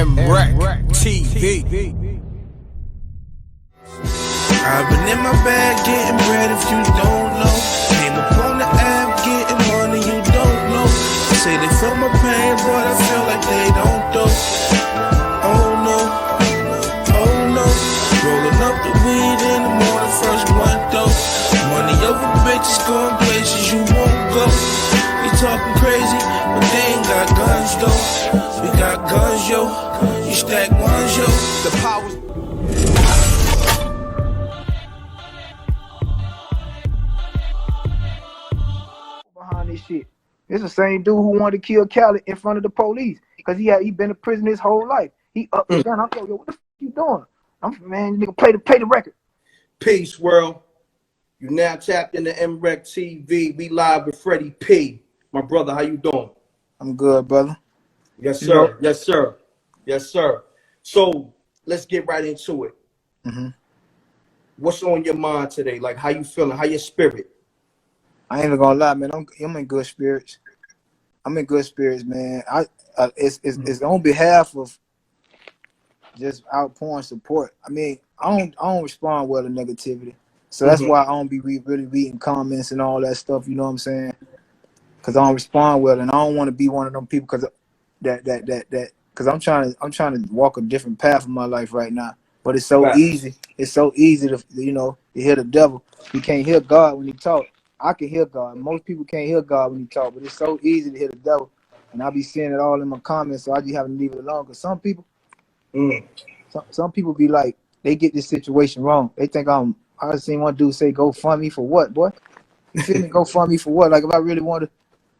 MRecktv. I've been in my bag getting bread if you don't know. Came upon the app getting money you don't know. Say they feel my pain, but I feel like they don't though. Oh no, oh no. Rolling up the weed in the morning, first blunt though. Money over bitches going places you won't go. You talking crazy, but they ain't got guns though. We got guns, yo. You stack ones, yo. The power. Behind this shit. It's the same dude who wanted to kill Khaled in front of the police because he been in prison his whole life. He up and down. I'm like, yo, what the fuck you doing? Man, nigga, play the record. Peace, world. You now tapped into MRecktv. We live with Freddy P. My brother, how you doing? I'm good, brother. Yes, sir. Yes, sir. Yes, sir. So let's get right into it. What's on your mind today? Like, how you feeling? How your spirit? I ain't even gonna lie, man. I'm in good spirits. I'm in good spirits, man. It's on behalf of just outpouring support. I mean, I don't respond well to negativity, so that's why I don't be really reading comments and all that stuff. You know what I'm saying? Because I don't respond well, and I don't want to be one of them people because because I'm trying to walk a different path in my life right now. But it's so easy. It's so easy to to hear the devil. You can't hear God when he talk. I can hear God. Most people can't hear God when he talk, but it's so easy to hear the devil. And I be seeing it all in my comments, so I just have to leave it alone. Because some people, some people be like, they get this situation wrong. They think I seen one dude say, "Go fund me for what, boy?" You feel me? Go fund me for what? Like if I really wanted,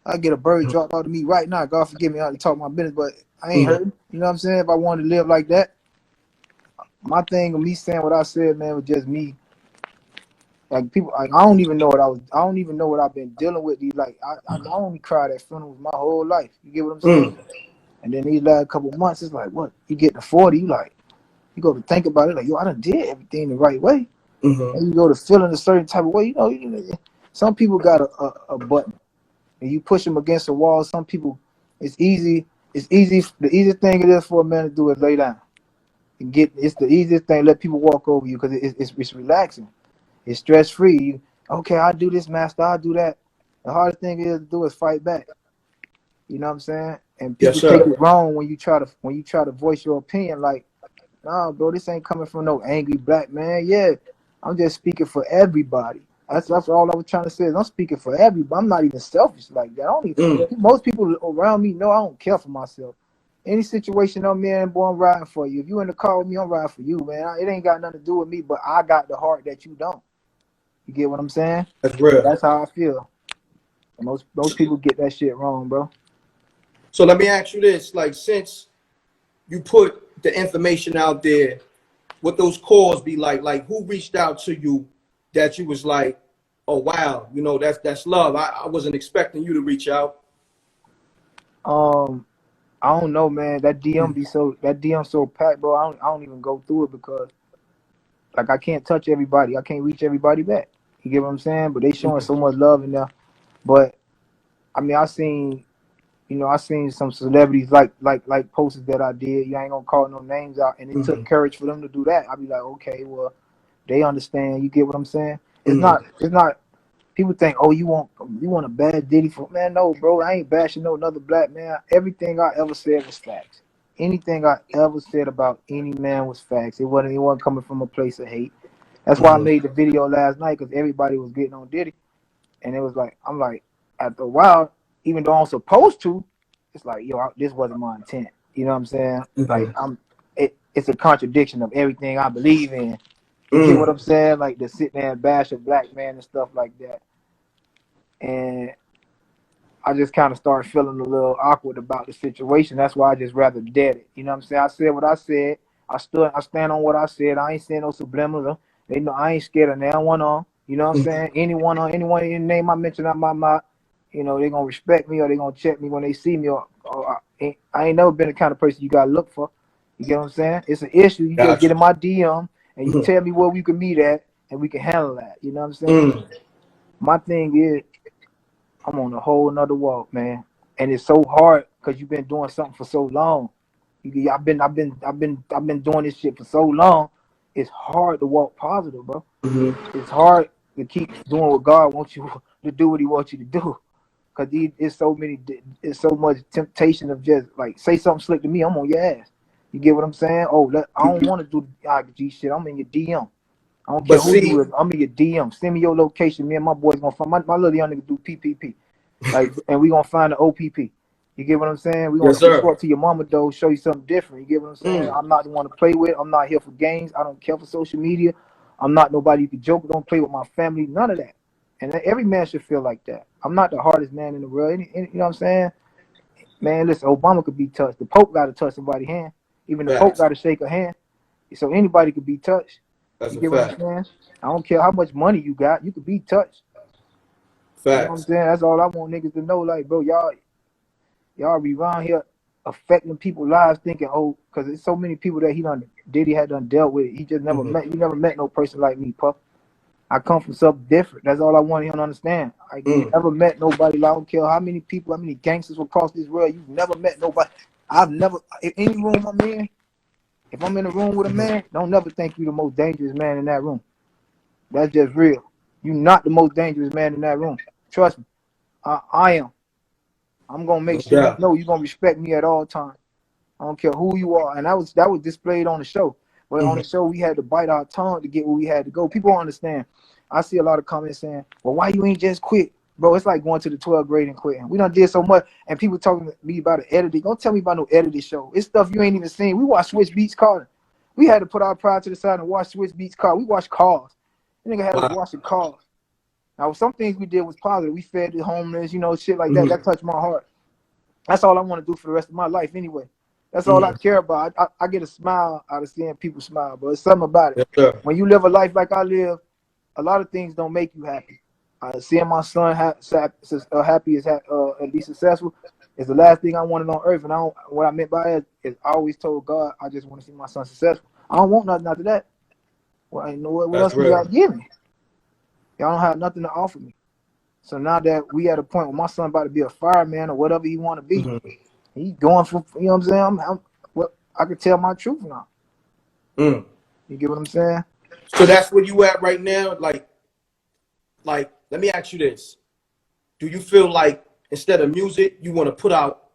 I get a bird dropped out of me right now. God forgive me, I to talk my business, but I ain't hurting. You know what I'm saying? If I wanted to live like that, my thing of me saying what I said, man, was just me. Like people, like, I don't even know what I've been dealing with. These I only cried at funerals my whole life. You get what I'm saying? And then these last couple of months, it's like, what? You get to 40, you go to think about it, like, yo, I done did everything the right way. And you go to feeling a certain type of way. Some people got a button, and you push them against a wall. Some people, it's easy. The easiest thing it is for a man to do is lay down. It's the easiest thing. Let people walk over you because it's relaxing. It's stress free. Okay, I do this, master. I do that. The hardest thing is to do is fight back. You know what I'm saying? And people take it wrong when you try to voice your opinion. Like, nah, bro, this ain't coming from no angry black man. Yeah, I'm just speaking for everybody. That's all I was trying to say. I'm speaking for everybody. I'm not even selfish like that. Most people around me know I don't care for myself. Any situation I'm in, boy, I'm riding for you. If you in the car with me, I'm riding for you, man. It ain't got nothing to do with me, but I got the heart that you don't. You get what I'm saying? That's real. That's how I feel. And most people get that shit wrong, bro. So let me ask you this: like, since you put the information out there, what those calls be like? Like, who reached out to you that you was like, oh wow, that's love. I wasn't expecting you to reach out. I don't know, man. That DM so packed, bro. I don't even go through it because, like, I can't touch everybody. I can't reach everybody back. You get what I'm saying? But they showing so much love in there. But I mean, I seen some celebrities like posts that I did. You ain't gonna call no names out, and it took courage for them to do that. I'd be like, okay, well, they understand. You get what I'm saying? It's not. People think, oh, you want a bad Diddy for, man? No, bro, I ain't bashing no another black man. Everything I ever said was facts. Anything I ever said about any man was facts. It wasn't coming from a place of hate. That's why I made the video last night, because everybody was getting on Diddy, and it was like, I'm like, after a while, even though I'm supposed to, it's like, yo, this wasn't my intent. You know what I'm saying? Like, it's a contradiction of everything I believe in. You get what I'm saying? Like, to sit there and bash a black man and stuff like that. And I just kind of started feeling a little awkward about the situation. That's why I just rather dead it. You know what I'm saying? I said what I said. I stand on what I said. I ain't saying no subliminal. They know I ain't scared of no one on. You know what I'm saying? Anyone, any name I mention out my mouth, they gonna respect me, or they gonna check me when they see me. Or I ain't never been the kind of person you gotta look for. You get what I'm saying? It's an issue. You just get in my DM and you tell me where we can meet at, and we can handle that. You know what I'm saying? My thing is, I'm on a whole nother walk, man. And it's so hard because you've been doing something for so long. I've been doing this shit for so long. It's hard to walk positive, bro. It's hard to keep doing what God wants you to do, what He wants you to do. Cause it's so much temptation of just like say something slick to me, I'm on your ass. You get what I'm saying? Oh, I don't want to do IG shit. I'm in your DM. I don't care But who you see, is. I'm in your DM. Send me your location. Me and my boys gonna find my little young nigga do PPP. Like, and we gonna find the OPP. You get what I'm saying? We gonna yes, sir. talk to your mama though, show you something different. You get what I'm saying? I'm not the one to play with. I'm not here for games. I don't care for social media. I'm not nobody you can joke with. Don't play with my family. None of that. And every man should feel like that. I'm not the hardest man in the world. You know what I'm saying? Man, listen, Obama could be touched. The Pope got to touch somebody's hand. Even the Pope Facts. got to shake a hand. So anybody could be touched. That's You a get what I'm fact. saying? I don't care how much money you got. You could be touched. You know what I'm Facts. saying? That's all I want niggas to know. Like, bro, y'all be around here affecting people's lives thinking, oh, because there's so many people that Diddy had done dealt with. He just never met. You never met no person like me, Puff. I come from something different. That's all I want him to understand. Like, you never met nobody. Like, I don't care how many people, how many gangsters across this world. You've never met nobody. I've never, in any room I'm in, if I'm in a room with a man, don't never think you're the most dangerous man in that room. That's just real. You're not the most dangerous man in that room. Trust me. I am. I'm gonna make sure you Yeah. know you're gonna respect me at all times. I don't care who you are. And that was displayed on the show. But on the show, we had to bite our tongue to get where we had to go. People don't understand. I see a lot of comments saying, well, why you ain't just quit? Bro, it's like going to the 12th grade and quitting. We done did so much, and people talking to me about an editing. Don't tell me about no editing show. It's stuff you ain't even seen. We watched Switch Beats Car. We had to put our pride to the side and watch Switch Beats Car. We watched Cars. The nigga had us watching Cars. Now, some things we did was positive. We fed the homeless, shit like that. That touched my heart. That's all I want to do for the rest of my life anyway. That's all I care about. I get a smile out of seeing people smile, bro. It's something about it. Yes, sir. When you live a life like I live, a lot of things don't make you happy. Seeing my son happy is at least successful is the last thing I wanted on earth. And what I meant by it is I always told God I just want to see my son successful. I don't want nothing after that. Well, I know what else you got to give me. Y'all don't have nothing to offer me. So now that we at a point where my son about to be a fireman or whatever he want to be, he's going for, you know what I'm saying? I can tell my truth now. You get what I'm saying? So that's where you at right now? Like, let me ask you this. Do you feel like instead of music, you want to put out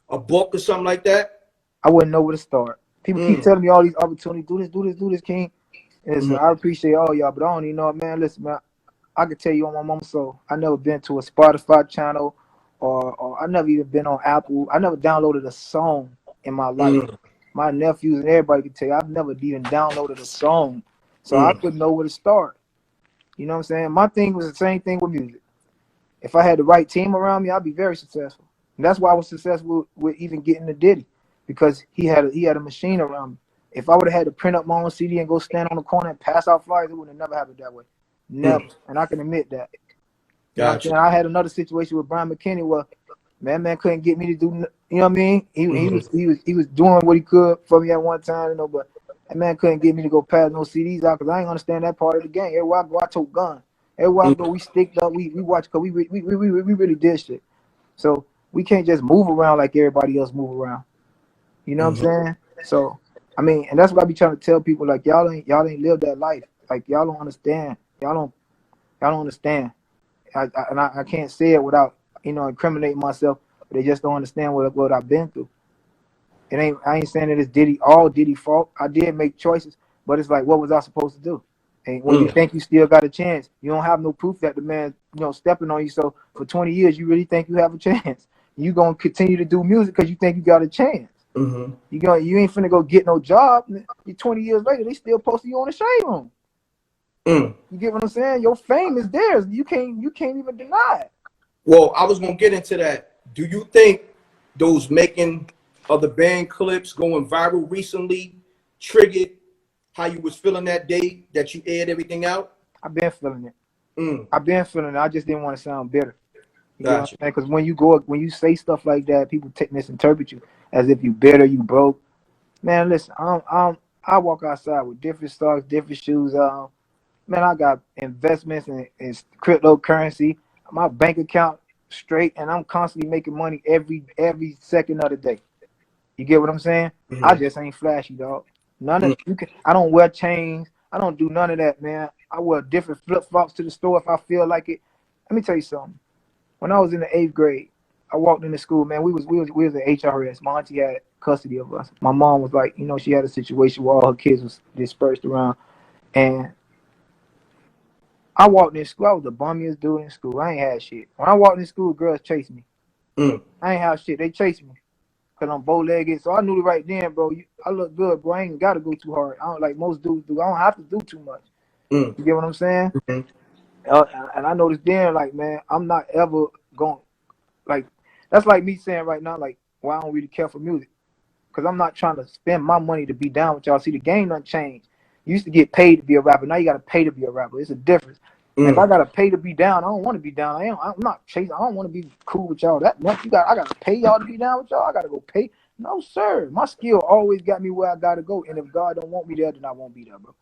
a book or something like that? I wouldn't know where to start. People keep telling me all these opportunities. Do this, King. And listen, I appreciate all y'all, but I don't even know, man. Listen, man, I can tell you on my mama's soul, I never been to a Spotify channel or I never even been on Apple. I never downloaded a song in my life. My nephews and everybody can tell you, I've never even downloaded a song. So I couldn't know where to start. You know what I'm saying? My thing was the same thing with music. If I had the right team around me, I'd be very successful. And that's why I was successful with even getting to Diddy, because he had a machine around me. If I would have had to print up my own CD and go stand on the corner and pass out flyers, it would have never happened that way. Never. And I can admit that. You know what I'm saying? I had another situation with Brian McKinney where man couldn't get me to do, you know what I mean? He was doing what he could for me at one time, but that man couldn't get me to go pass no CDs out because I ain't understand that part of the game. Everywhere I go, I took guns. Everywhere I go, we sticked up. We watched because we really did shit. So we can't just move around like everybody else move around. You know what I'm saying? So I mean, and that's what I be trying to tell people, like y'all ain't lived that life. Like y'all don't understand. Y'all don't understand. I can't say it without incriminating myself. But they just don't understand what I've been through. I ain't saying that it's all Diddy fault. I did make choices, but it's like, what was I supposed to do? And when you think you still got a chance, you don't have no proof that the man, stepping on you. So for 20 years, you really think you have a chance. You gonna continue to do music because you think you got a chance. You ain't finna go get no job. You 20 years later, they still posting you on the shade room. You get what I'm saying? Your fame is theirs. You can't even deny it. Well, I was gonna get into that. Do you think those making of the band clips going viral recently triggered how you was feeling that day that you aired everything out? I've been feeling it. I've been feeling it. I just didn't want to sound bitter. You know what I'm saying? Because when you say stuff like that, people misinterpret you as if you bitter, you broke. Man, listen, I walk outside with different stocks, different shoes on. Man, I got investments in cryptocurrency. My bank account straight, and I'm constantly making money every second of the day. You get what I'm saying? I just ain't flashy, dog. None of you can. I don't wear chains. I don't do none of that, man. I wear different flip flops to the store if I feel like it. Let me tell you something. When I was in the 8th grade, I walked into school, man. We was at HRS. My auntie had custody of us. My mom was like, you know, she had a situation where all her kids was dispersed around, and I walked in school. I was the bummiest dude in school. I ain't had shit. When I walked in school, girls chased me. I ain't have shit. They chased me because I'm bow-legged. So I knew it right then, bro. I look good, bro. I ain't got to go too hard. I don't like most dudes do. I don't have to do too much. You get what I'm saying? And I noticed then, like, man, I'm not ever going, like, that's like me saying right now, like, well, I don't really care for music. Because I'm not trying to spend my money to be down with y'all. See, the game done changed. You used to get paid to be a rapper. Now you got to pay to be a rapper. It's a difference. If I got to pay to be down, I don't want to be down. I'm not chasing. I don't want to be cool with y'all. I got to pay y'all to be down with y'all. I got to go pay. No, sir. My skill always got me where I got to go. And if God don't want me there, then I won't be there, bro.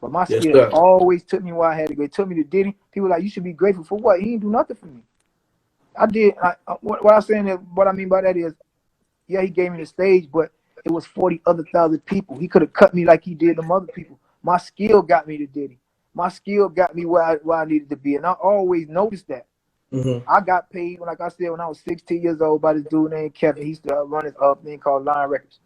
But my skill always took me where I had to go. It took me to Diddy. People like, you should be grateful for what? He didn't do nothing for me. I did. What I'm saying is, what I mean by that is, yeah, he gave me the stage, but it was 40 other thousand people. He could have cut me like he did them other people. My skill got me to Diddy. My skill got me where I needed to be, and I always noticed that. I got paid, like I said, when I was 16 years old by this dude named Kevin. He used to run his thing called Line Records.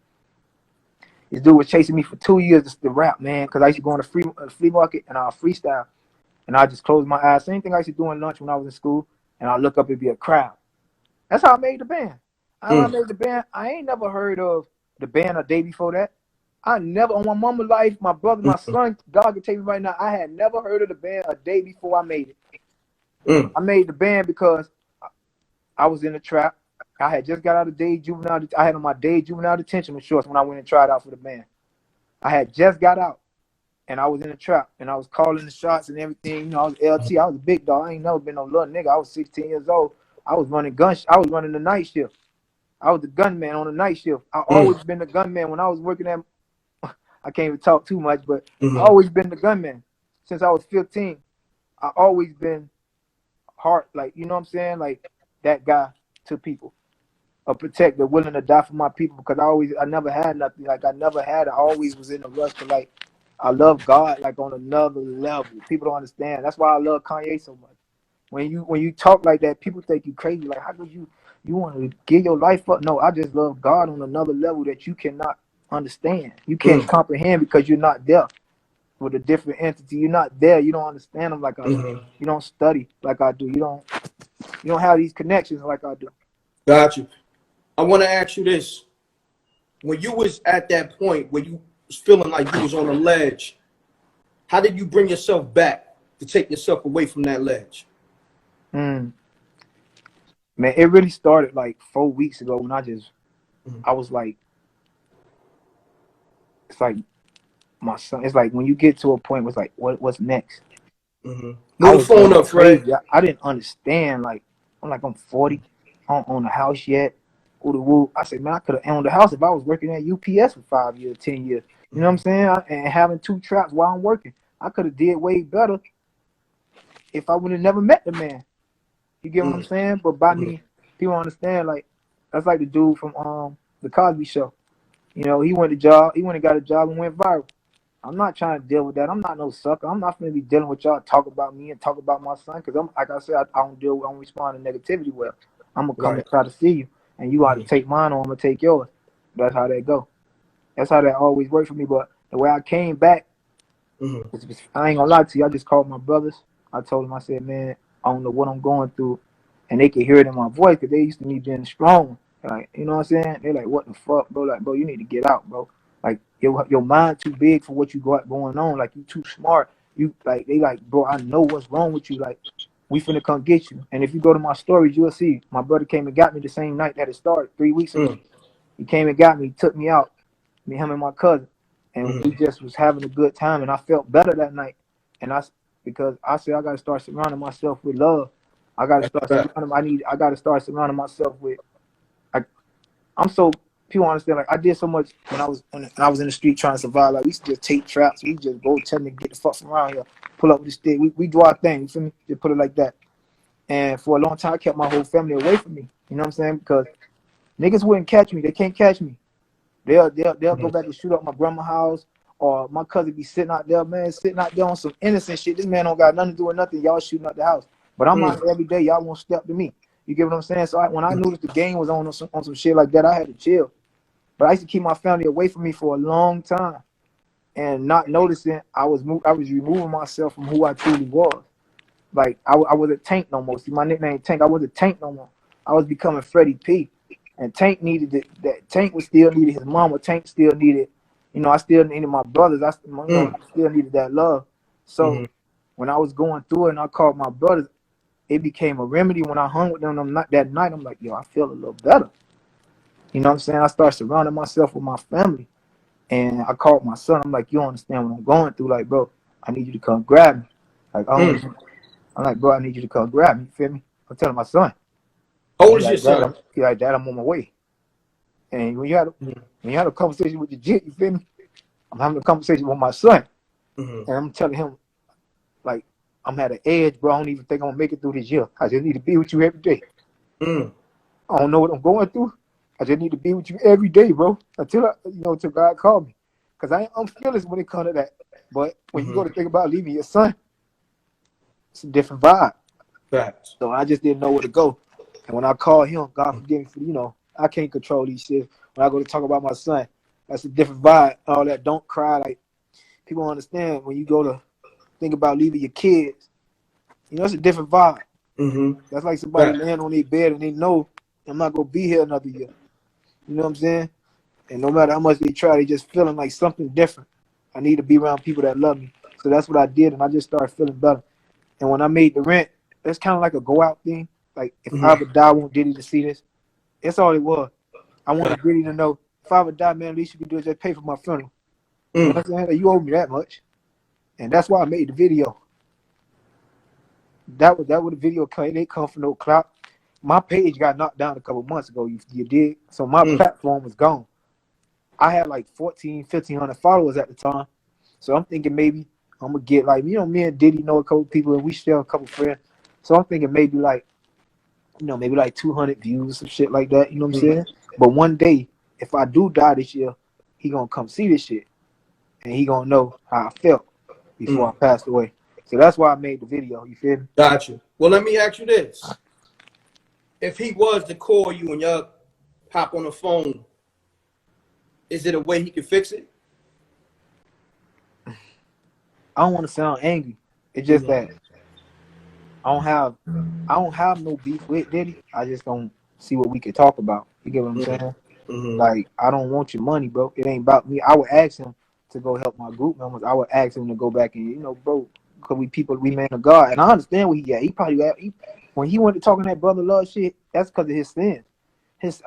This dude was chasing me for 2 years to rap, man, because I used to go on the flea market and I'll freestyle. And I just close my eyes. Same thing I used to do in lunch when I was in school, and I look up, it'd be a crowd. That's how I made the band. I made the band. I ain't never heard of the band a day before that. I never, on my mama's life, my brother, my son, God can tell me right now, I had never heard of the band a day before I made it. I made the band because I was in the trap. I had just got out of day juvenile. I had on my day juvenile detention shorts when I went and tried out for the band. I had just got out, and I was in the trap, and I was calling the shots and everything. You know, I was LT. I was a big dog. I ain't never been no little nigga. I was 16 years old. I was running I was running the night shift. I was the gunman on the night shift. I always been the gunman when I was working at. I can't even talk too much, but I always been the gunman since I was 15. I always been hard, like, you know what I'm saying, like that guy to people, a protector, willing to die for my people, because I never had nothing. Like, I always was in a rush to, like, I love God like on another level. People don't understand. That's why I love Kanye so much. When you talk like that, people think you crazy. Like, how could you want to give your life up? No, I just love God on another level that you cannot understand. You can't comprehend because you're not there with a different entity. You're not there. You don't understand them like I do. You don't study like I do. You don't have these connections like I do. Got you. I want to ask you this. When you was at that point where you was feeling like you was on a ledge, how did you bring yourself back to take yourself away from that ledge? Man, it really started like 4 weeks ago when I was like, it's like my son. It's like when you get to a point where it's like, what's next? Move the phone up, Fred. I didn't understand. Like, I'm 40. I don't own a house yet. I said, man, I could have owned a house if I was working at UPS for 5 years, 10 years. You know what I'm saying? And having 2 traps while I'm working. I could have did way better if I would have never met the man. You get what I'm saying? But by me, people understand, like, that's like the dude from the Cosby Show. You know, he went and got a job and went viral. I'm not trying to deal with that. I'm not no sucker. I'm not going to be dealing with y'all talk about me and talk about my son, because I'm, like I said, I don't respond to negativity well. I'm going to come and try to see you, and you got to take mine or I'm going to take yours. That's how that go. That's how that always worked for me. But the way I came back, I ain't going to lie to you. I just called my brothers. I told them, I said, man, I don't know what I'm going through. And they could hear it in my voice because they used to me being strong. Like, you know what I'm saying? They're like, what the fuck, bro? Like, bro, you need to get out, bro. Like, your mind too big for what you got going on. Like, you too smart. They like, bro, I know what's wrong with you. Like, we finna come get you. And if you go to my stories, you'll see my brother came and got me the same night that it started 3 weeks ago. He came and got me, took me out, him and my cousin. And we just was having a good time. And I felt better that night. And because I said I got to start surrounding myself with love. I got to start surrounding myself with, like, people understand, like, I did so much when I was in the street trying to survive. Like, we used to just take traps. We just go tell them to get the fuck from around here. Pull up with the stick. We do our thing. You feel me? Just put it like that. And for a long time, I kept my whole family away from me. You know what I'm saying? Because niggas wouldn't catch me. They can't catch me. They'll go back and shoot up my grandma's house, or my cousin be sitting out there, man, sitting out there on some innocent shit. This man don't got nothing to do with nothing. Y'all shooting up the house, but I'm out there every day. Y'all won't step to me. You get what I'm saying? So when I knew that the game was on some shit like that, I had to chill. But I used to keep my family away from me for a long time, and not noticing I was removing myself from who I truly was. Like I wasn't Tank no more. See, my nickname Tank. I wasn't Tank no more. I was becoming Freddy P. And Tank needed it. That Tank was still needed his mama. Tank still needed, I still needed my brothers. I still needed that love. So when I was going through it and I called my brothers, it became a remedy. When I hung with them that night, I'm like, yo, I feel a little better. You know what I'm saying? I started surrounding myself with my family. And I called my son. I'm like, you don't understand what I'm going through. Like, bro, I need you to come grab me. Like, I'm like, bro, I need you to come grab me. You feel me? I'm telling my son. How old is your son? He's like, Dad, I'm on my way. And when you had a conversation with the jit, you feel me? I'm having a conversation with my son. And I'm telling him, like, I'm at an edge, bro. I don't even think I'm gonna make it through this year. I just need to be with you every day. I don't know what I'm going through. I just need to be with you every day, bro. Until God called me. Because I'm fearless when it comes to that. But when you go to think about leaving your son, it's a different vibe. Facts. So I just didn't know where to go. And when I called him, God forgive me for, I can't control these shit. When I go to talk about my son, that's a different vibe. All that don't cry. Like, people don't understand when you go to think about leaving your kids. It's a different vibe. That's like somebody laying on their bed and they know I'm not going to be here another year. You know what I'm saying? And no matter how much they try, they just feeling like something different. I need to be around people that love me. So that's what I did, and I just started feeling better. And when I made the rent, it's kind of like a go-out thing. Like, if I ever die, I want Diddy to see this. That's all it was. I wanted Diddy to know, if I ever die, man, at least you can do is just pay for my funeral. You know what I'm saying? Like, you owe me that much. And that's why I made the video. That was the video came. They come for no clout. My page got knocked down a couple months ago. You did. So my platform was gone. I had like 1,500 followers at the time. So I'm thinking maybe I'm going to get like, me and Diddy know a couple people and we share a couple friends. So I'm thinking maybe like, maybe like 200 views, some shit like that. You know what I'm saying? But one day, if I do die this year, he going to come see this shit. And he going to know how I felt before I passed away. So that's why I made the video. You feel me? Gotcha. Well, let me ask you this. If he was to call you and y'all hop on the phone, is it a way he can fix it? I don't want to sound angry. It's just that I don't have no beef with Diddy. I just don't see what we could talk about. You get what I'm saying? Like, I don't want your money, bro. It ain't about me. I would ask him to go help my group members. I would ask him to go back and, bro, because we man of God. And I understand where he at. He probably when he went to talking that brother love shit, that's because of his sins.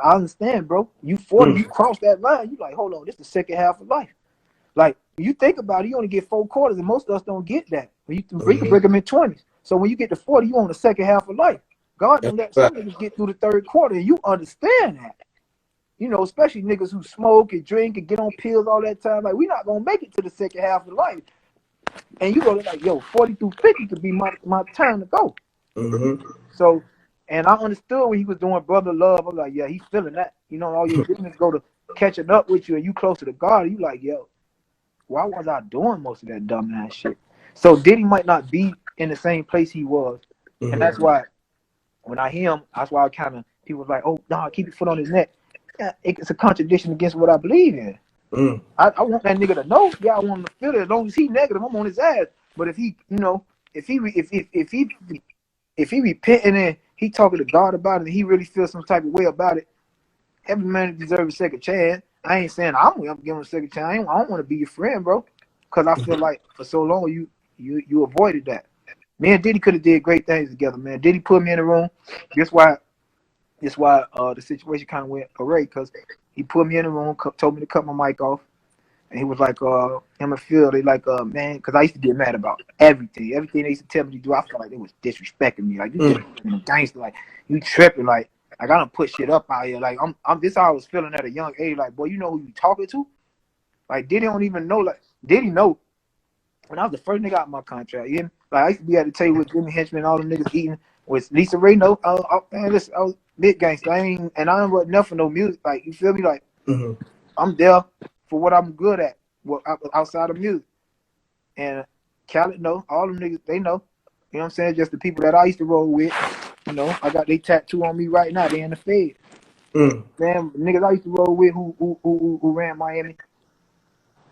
I understand, bro. You 40, you cross that line. You like, hold on, this is the second half of life. Like, when you think about it, you only get 4 quarters, and most of us don't get that. We can break them in 20s. So when you get to 40, you on the second half of life. God don't let some niggas get through the third quarter, and you understand that. Especially niggas who smoke and drink and get on pills all that time. Like, we not gonna make it to the second half of life. And you go like, yo, 40 through 50 could be my time to go. So, and I understood when he was doing brother love. I'm like, yeah, he's feeling that. All your business go to catching up with you, and you closer to God. You like, yo, why was I doing most of that dumbass shit? So Diddy might not be in the same place he was, and that's why when I hear him, that's why people was like, oh, nah, keep your foot on his neck. Yeah, it's a contradiction against what I believe in. I want that nigga to know. Yeah, I want him to feel it. As long as he negative, I'm on his ass. But if he, if he repenting and he talking to God about it, and he really feels some type of way about it, every man deserves a second chance. I ain't saying I'm gonna give him a second chance. I don't want to be your friend, bro, because I feel like for so long you avoided that. Me and Diddy could have did great things together, man. Diddy put me in the room. Guess why the situation kind of went awry, because he put me in the room, told me to cut my mic off, and he was like, him and Phil, they like, man, because I used to get mad about everything they used to tell me to do. I felt like they was disrespecting me, like, you just gangster, like, you tripping, like I done put shit up out here, like I'm this how I was feeling at a young age, like, boy, you know who you talking to? Like, Diddy don't even know, like, Diddy know when I was the first nigga out of my contract, you know? Like, I used to be at the table with Jimmy Henchman and all them niggas eating with Lisa Ray. No, man, listen, I was big gangster. I ain't wasn't nothing for no music. Like, you feel me? Like, I'm there for what I'm good at, what outside of music. And Khaled know, all them niggas, they know. You know what I'm saying? Just the people that I used to roll with. You know, I got they tattoo on me right now. They in the Fed. Man, niggas I used to roll with who ran Miami.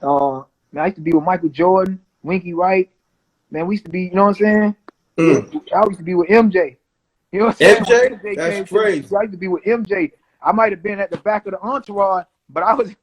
Man, I used to be with Michael Jordan, Winky Wright. Man, we used to be, you know what I'm saying? Yeah, I used to be with MJ. You know what I'm saying? MJ? When MJ That's came to crazy. I used to be with MJ. I might have been at the back of the entourage, but I was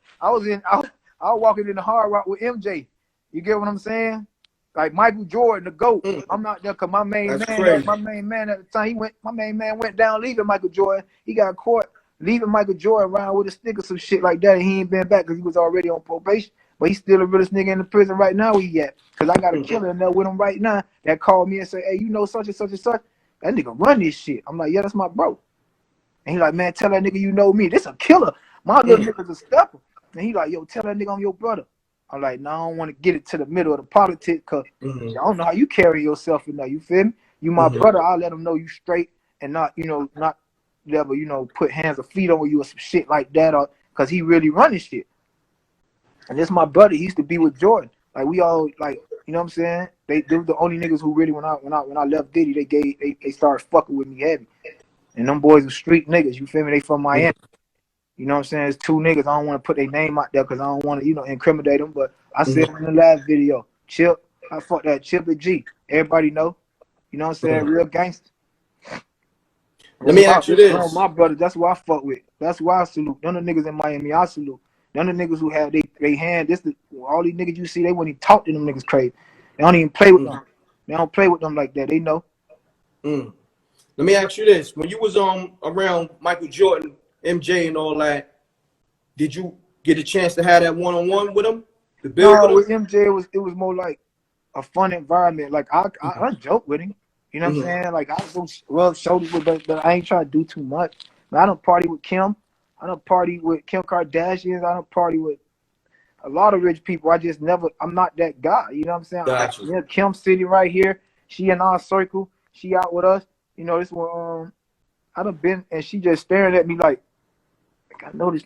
walking in the Hard Rock with MJ. You get what I'm saying? Like Michael Jordan, the GOAT. I'm not there because my main That's man, crazy. my main man at the time, my main man went down leaving Michael Jordan. He got caught leaving Michael Jordan around with a stick or some shit like that, and he ain't been back because he was already on probation. But he's still the realest nigga in the prison right now. Where he at? Because I got a killer in there with him right now that called me and said, "Hey, you know such and such and such." That nigga run this shit. I'm like, yeah, that's my bro. And he like, man, tell that nigga you know me. This a killer. My little nigga's a stepper. And he like, yo, tell that nigga I'm your brother. I'm like, no, I don't want to get it to the middle of the politics because I don't know how you carry yourself in there. You feel me? You my brother. I'll let him know you straight and not, you know, not never, you know, put hands or feet on you or some shit like that, or because he really running shit. And this my brother. He used to be with Jordan. Like we all like, you know what I'm saying? They were the only niggas who really when I left Diddy, they started fucking with me heavy. And them boys are street niggas. You feel me? They from Miami. You know what I'm saying? It's two niggas. I don't want to put their name out there because I don't want to, you know, incriminate them. But I said in the last video, Chip, I fuck that Chip and G. Everybody know. You know what I'm saying? Real gangster. Let me ask you this. My brother, that's who I fuck with. That's who I salute. None of the niggas in Miami, I salute. None of the niggas who had they hand. All these niggas you see, they wouldn't even talk to them niggas crazy. They don't even play with them. They don't play with them like that. They know. Let me ask you this: when you was around Michael Jordan, MJ, and all that, did you get a chance to have that one-on-one with him? To build No, with with MJ, it was more like a fun environment. Like I joke with him. You know what I'm saying? Like I go rub shoulders with, but I ain't trying to do too much. I don't party with Kim. I don't party with Kim Kardashian. I don't party with a lot of rich people. I just never. I'm not that guy. You know what I'm saying? Gotcha. Kim sitting right here. She in our circle. She out with us. You know this one. I done been and she just staring at me like I know this.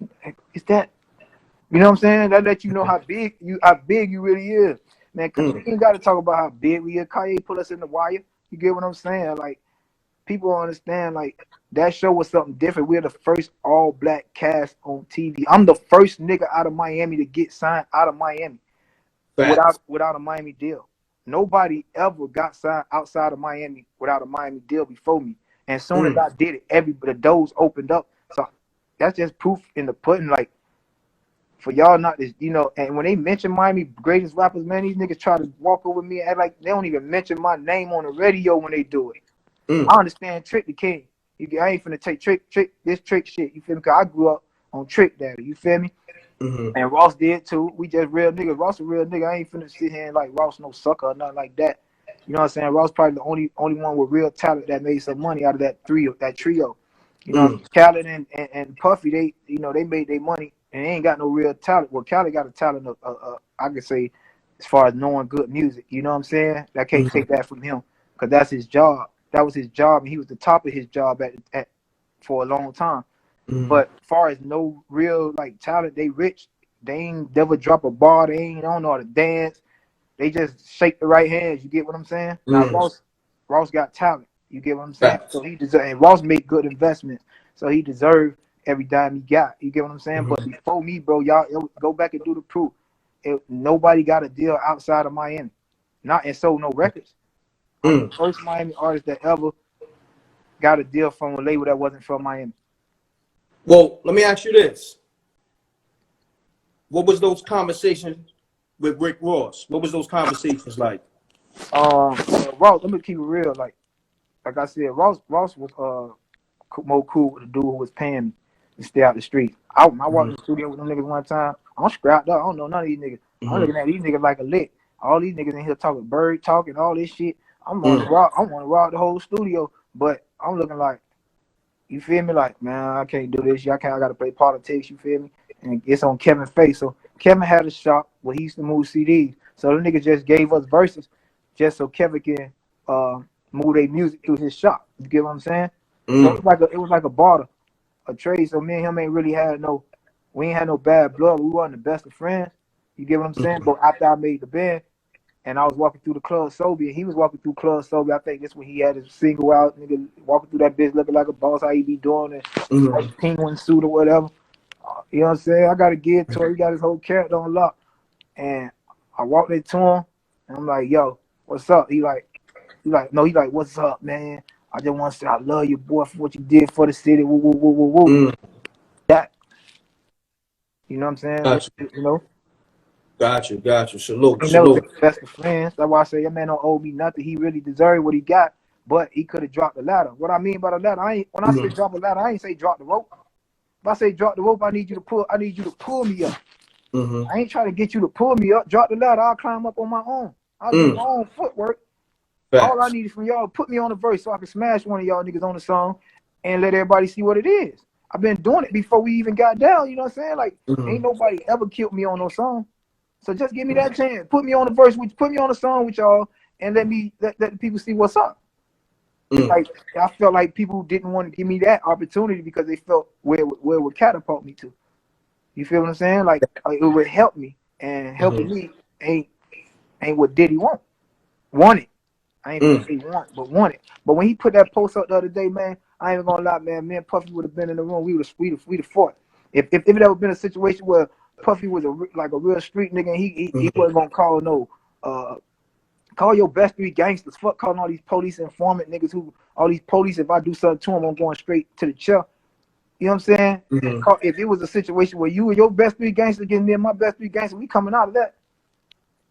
Is that? You know what I'm saying? That let you know how big you really is, man. Cause we ain't got to talk about how big we is. Kanye put us in the wire. You get what I'm saying? Like people don't understand. Like that show was something different. We're the first all black cast on TV. I'm the first nigga out of Miami to get signed out of Miami without a Miami deal. Nobody ever got signed outside of Miami without a Miami deal before me. And as soon as I did it, the doors opened up. So that's just proof in the pudding. Like for y'all not to, you know, and when they mention Miami greatest rappers, man, these niggas try to walk over me and act like they don't even mention my name on the radio when they do it. I understand Trick the King. I ain't finna take Trick shit. You feel me? Cause I grew up on Trick Daddy. You feel me? And Ross did too. We just real niggas. Ross a real nigga. I ain't finna sit here and like Ross no sucker or nothing like that. You know what I'm saying? Ross probably the only one with real talent that made some money out of that trio. You know, Khaled and Puffy, they made their money and they ain't got no real talent. Well, Khaled got a talent of I could say as far as knowing good music. You know what I'm saying? I can't take that from him because that's his job. That was his job, and he was the top of his job at for a long time. But as far as no real like talent, they rich. They ain't never drop a bar. They don't know how to dance. They just shake the right hands. You get what I'm saying? Now Ross got talent. You get what I'm saying? So he deserve. And Ross made good investments, so he deserved every dime he got. You get what I'm saying? But before me, bro, y'all go back and do the proof. Nobody got a deal outside of Miami, not and sold no records. I'm the first Miami artist that ever got a deal from a label that wasn't from Miami. Well, let me ask you this. What was those conversations with Rick Ross? What was those conversations like? Ross, let me keep it real. Like I said, Ross was more cool with the dude who was paying me to stay out the street. I walked in the studio with them niggas one time. I'm scrapped up. I don't know none of these niggas. I'm looking at these niggas like a lick. All these niggas in here talking bird talking all this shit. I'm on to rock the whole studio, but I'm looking like, you feel me? Like, man, I can't do this. I gotta play politics. You feel me? And it's on Kevin's face. So Kevin had a shop where he used to move CDs. So the nigga just gave us verses just so Kevin can move their music through his shop. You get what I'm saying? So it was like a barter, a trade. So me and him ain't really had no we ain't had no bad blood. We wasn't the best of friends. You get what I'm saying? But after I made the band and I was walking through the Club Sobe, and he was walking through Club Sobe, I think this when he had his single out, nigga, walking through that bitch looking like a boss, how he be doing it, like penguin suit or whatever. You know what I'm saying? I got to give to him. He got his whole character on lock. And I walked into him, and I'm like, yo, what's up? He like, what's up, man? I just want to say I love you, boy, for what you did for the city. Woo, woo, woo, woo, woo. That, you know what I'm saying? Gotcha. You know? Gotcha. Salute. He never been the best of friends. That's why I say, your man don't owe me nothing. He really deserved what he got, but he could have dropped the ladder. What I mean by the ladder, when I say drop a ladder, I ain't say drop the rope. If I say drop the rope, I need you to pull me up. I ain't trying to get you to pull me up. Drop the ladder, I'll climb up on my own. I'll do my own footwork. Facts. All I need is from y'all, put me on the verse so I can smash one of y'all niggas on the song and let everybody see what it is. I've been doing it before we even got down, you know what I'm saying? Like, ain't nobody ever killed me on no song. So just give me that chance. Put me on the verse, put me on the song with y'all, and let the people see what's up. Like, I felt like people didn't want to give me that opportunity because they felt where it would catapult me to. You feel what I'm saying? Like it would help me, and helping me ain't what Diddy want it. I ain't gonna say want, but want it. But when he put that post up the other day, man, I ain't gonna lie, man. Me and Puffy would have been in the room. We'd have fought. If it ever been a situation where Puffy was a real street nigga, and he wasn't gonna call your best three gangsters. Fuck calling all these police informant niggas all these police. If I do something to them, I'm going straight to the chair. You know what I'm saying? If it was a situation where you and your best three gangsters getting near my best three gangsters, we coming out of that.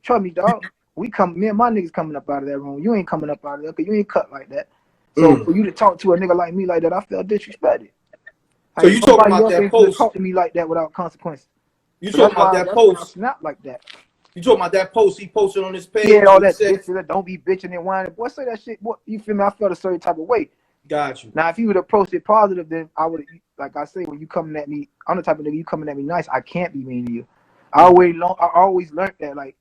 Trust me, dog. Me and my niggas coming up out of that room. You ain't coming up out of there because you ain't cut like that. So for you to talk to a nigga like me like that, I felt disrespected. Like, so you talking about that post? Talk to me like that without consequences. You talking about that post? Snap like that. You talking about that post he posted on his page? Yeah, all that bitch, don't be bitching and whining. Boy, say that shit. Boy, you feel me? I felt a certain type of way. Got you. Now, if you would have posted positive, then I would, like I say, when you coming at me, I'm the type of nigga, you coming at me nice, I can't be mean to you. I always learned that, like,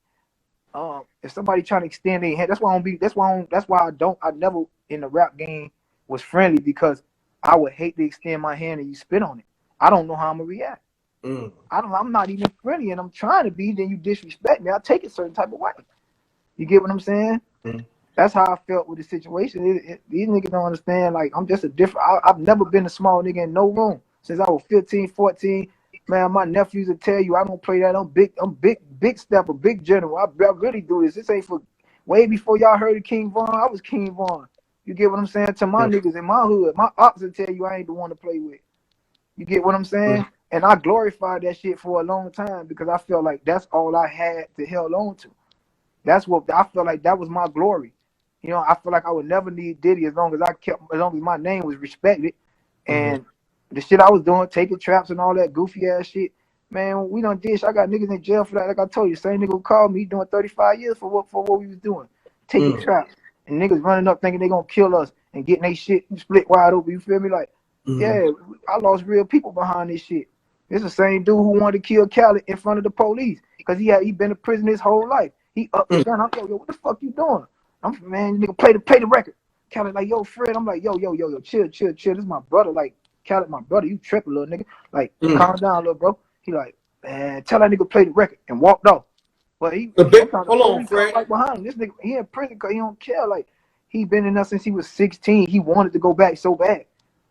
if somebody trying to extend their hand, I never in the rap game was friendly, because I would hate to extend my hand and you spit on it. I don't know how I'm gonna react. I'm not even friendly, and I'm trying to be. Then you disrespect me, I take it a certain type of way. You get what I'm saying? That's how I felt with the situation. These niggas don't understand. Like, I'm just a different. I've never been a small nigga in no room since I was 15, 14. Man, my nephews will tell you I don't play that. I'm big stepper, big general. I really do this. This ain't for way before y'all heard of King Von. I was King Von. You get what I'm saying? To my niggas in my hood, my ops will tell you I ain't the one to play with. You get what I'm saying? And I glorified that shit for a long time because I felt like that's all I had to held on to. That's what I felt like. That was my glory. You know, I feel like I would never need Diddy as long as my name was respected. And the shit I was doing, taking traps and all that goofy ass shit, man, we done did. I got niggas in jail for that. Like I told you, same nigga who called me, doing 35 years for what we was doing, taking traps, and niggas running up thinking they gonna kill us and getting they shit split wide open. You feel me? Like, yeah, I lost real people behind this shit. It's the same dude who wanted to kill Khaled in front of the police because he been in prison his whole life. He up and down. I'm like, yo, what the fuck you doing? Man, nigga, play the record. Khaled like, yo, Fred. I'm like, yo, chill. This is my brother. Like, Khaled, my brother. You tripping, little nigga. Like, calm down, little bro. He like, man, tell that nigga play the record, and walked off. But hold on, Fred. Right behind him. This nigga, he in prison because he don't care. Like, he been in there since he was 16. He wanted to go back so bad.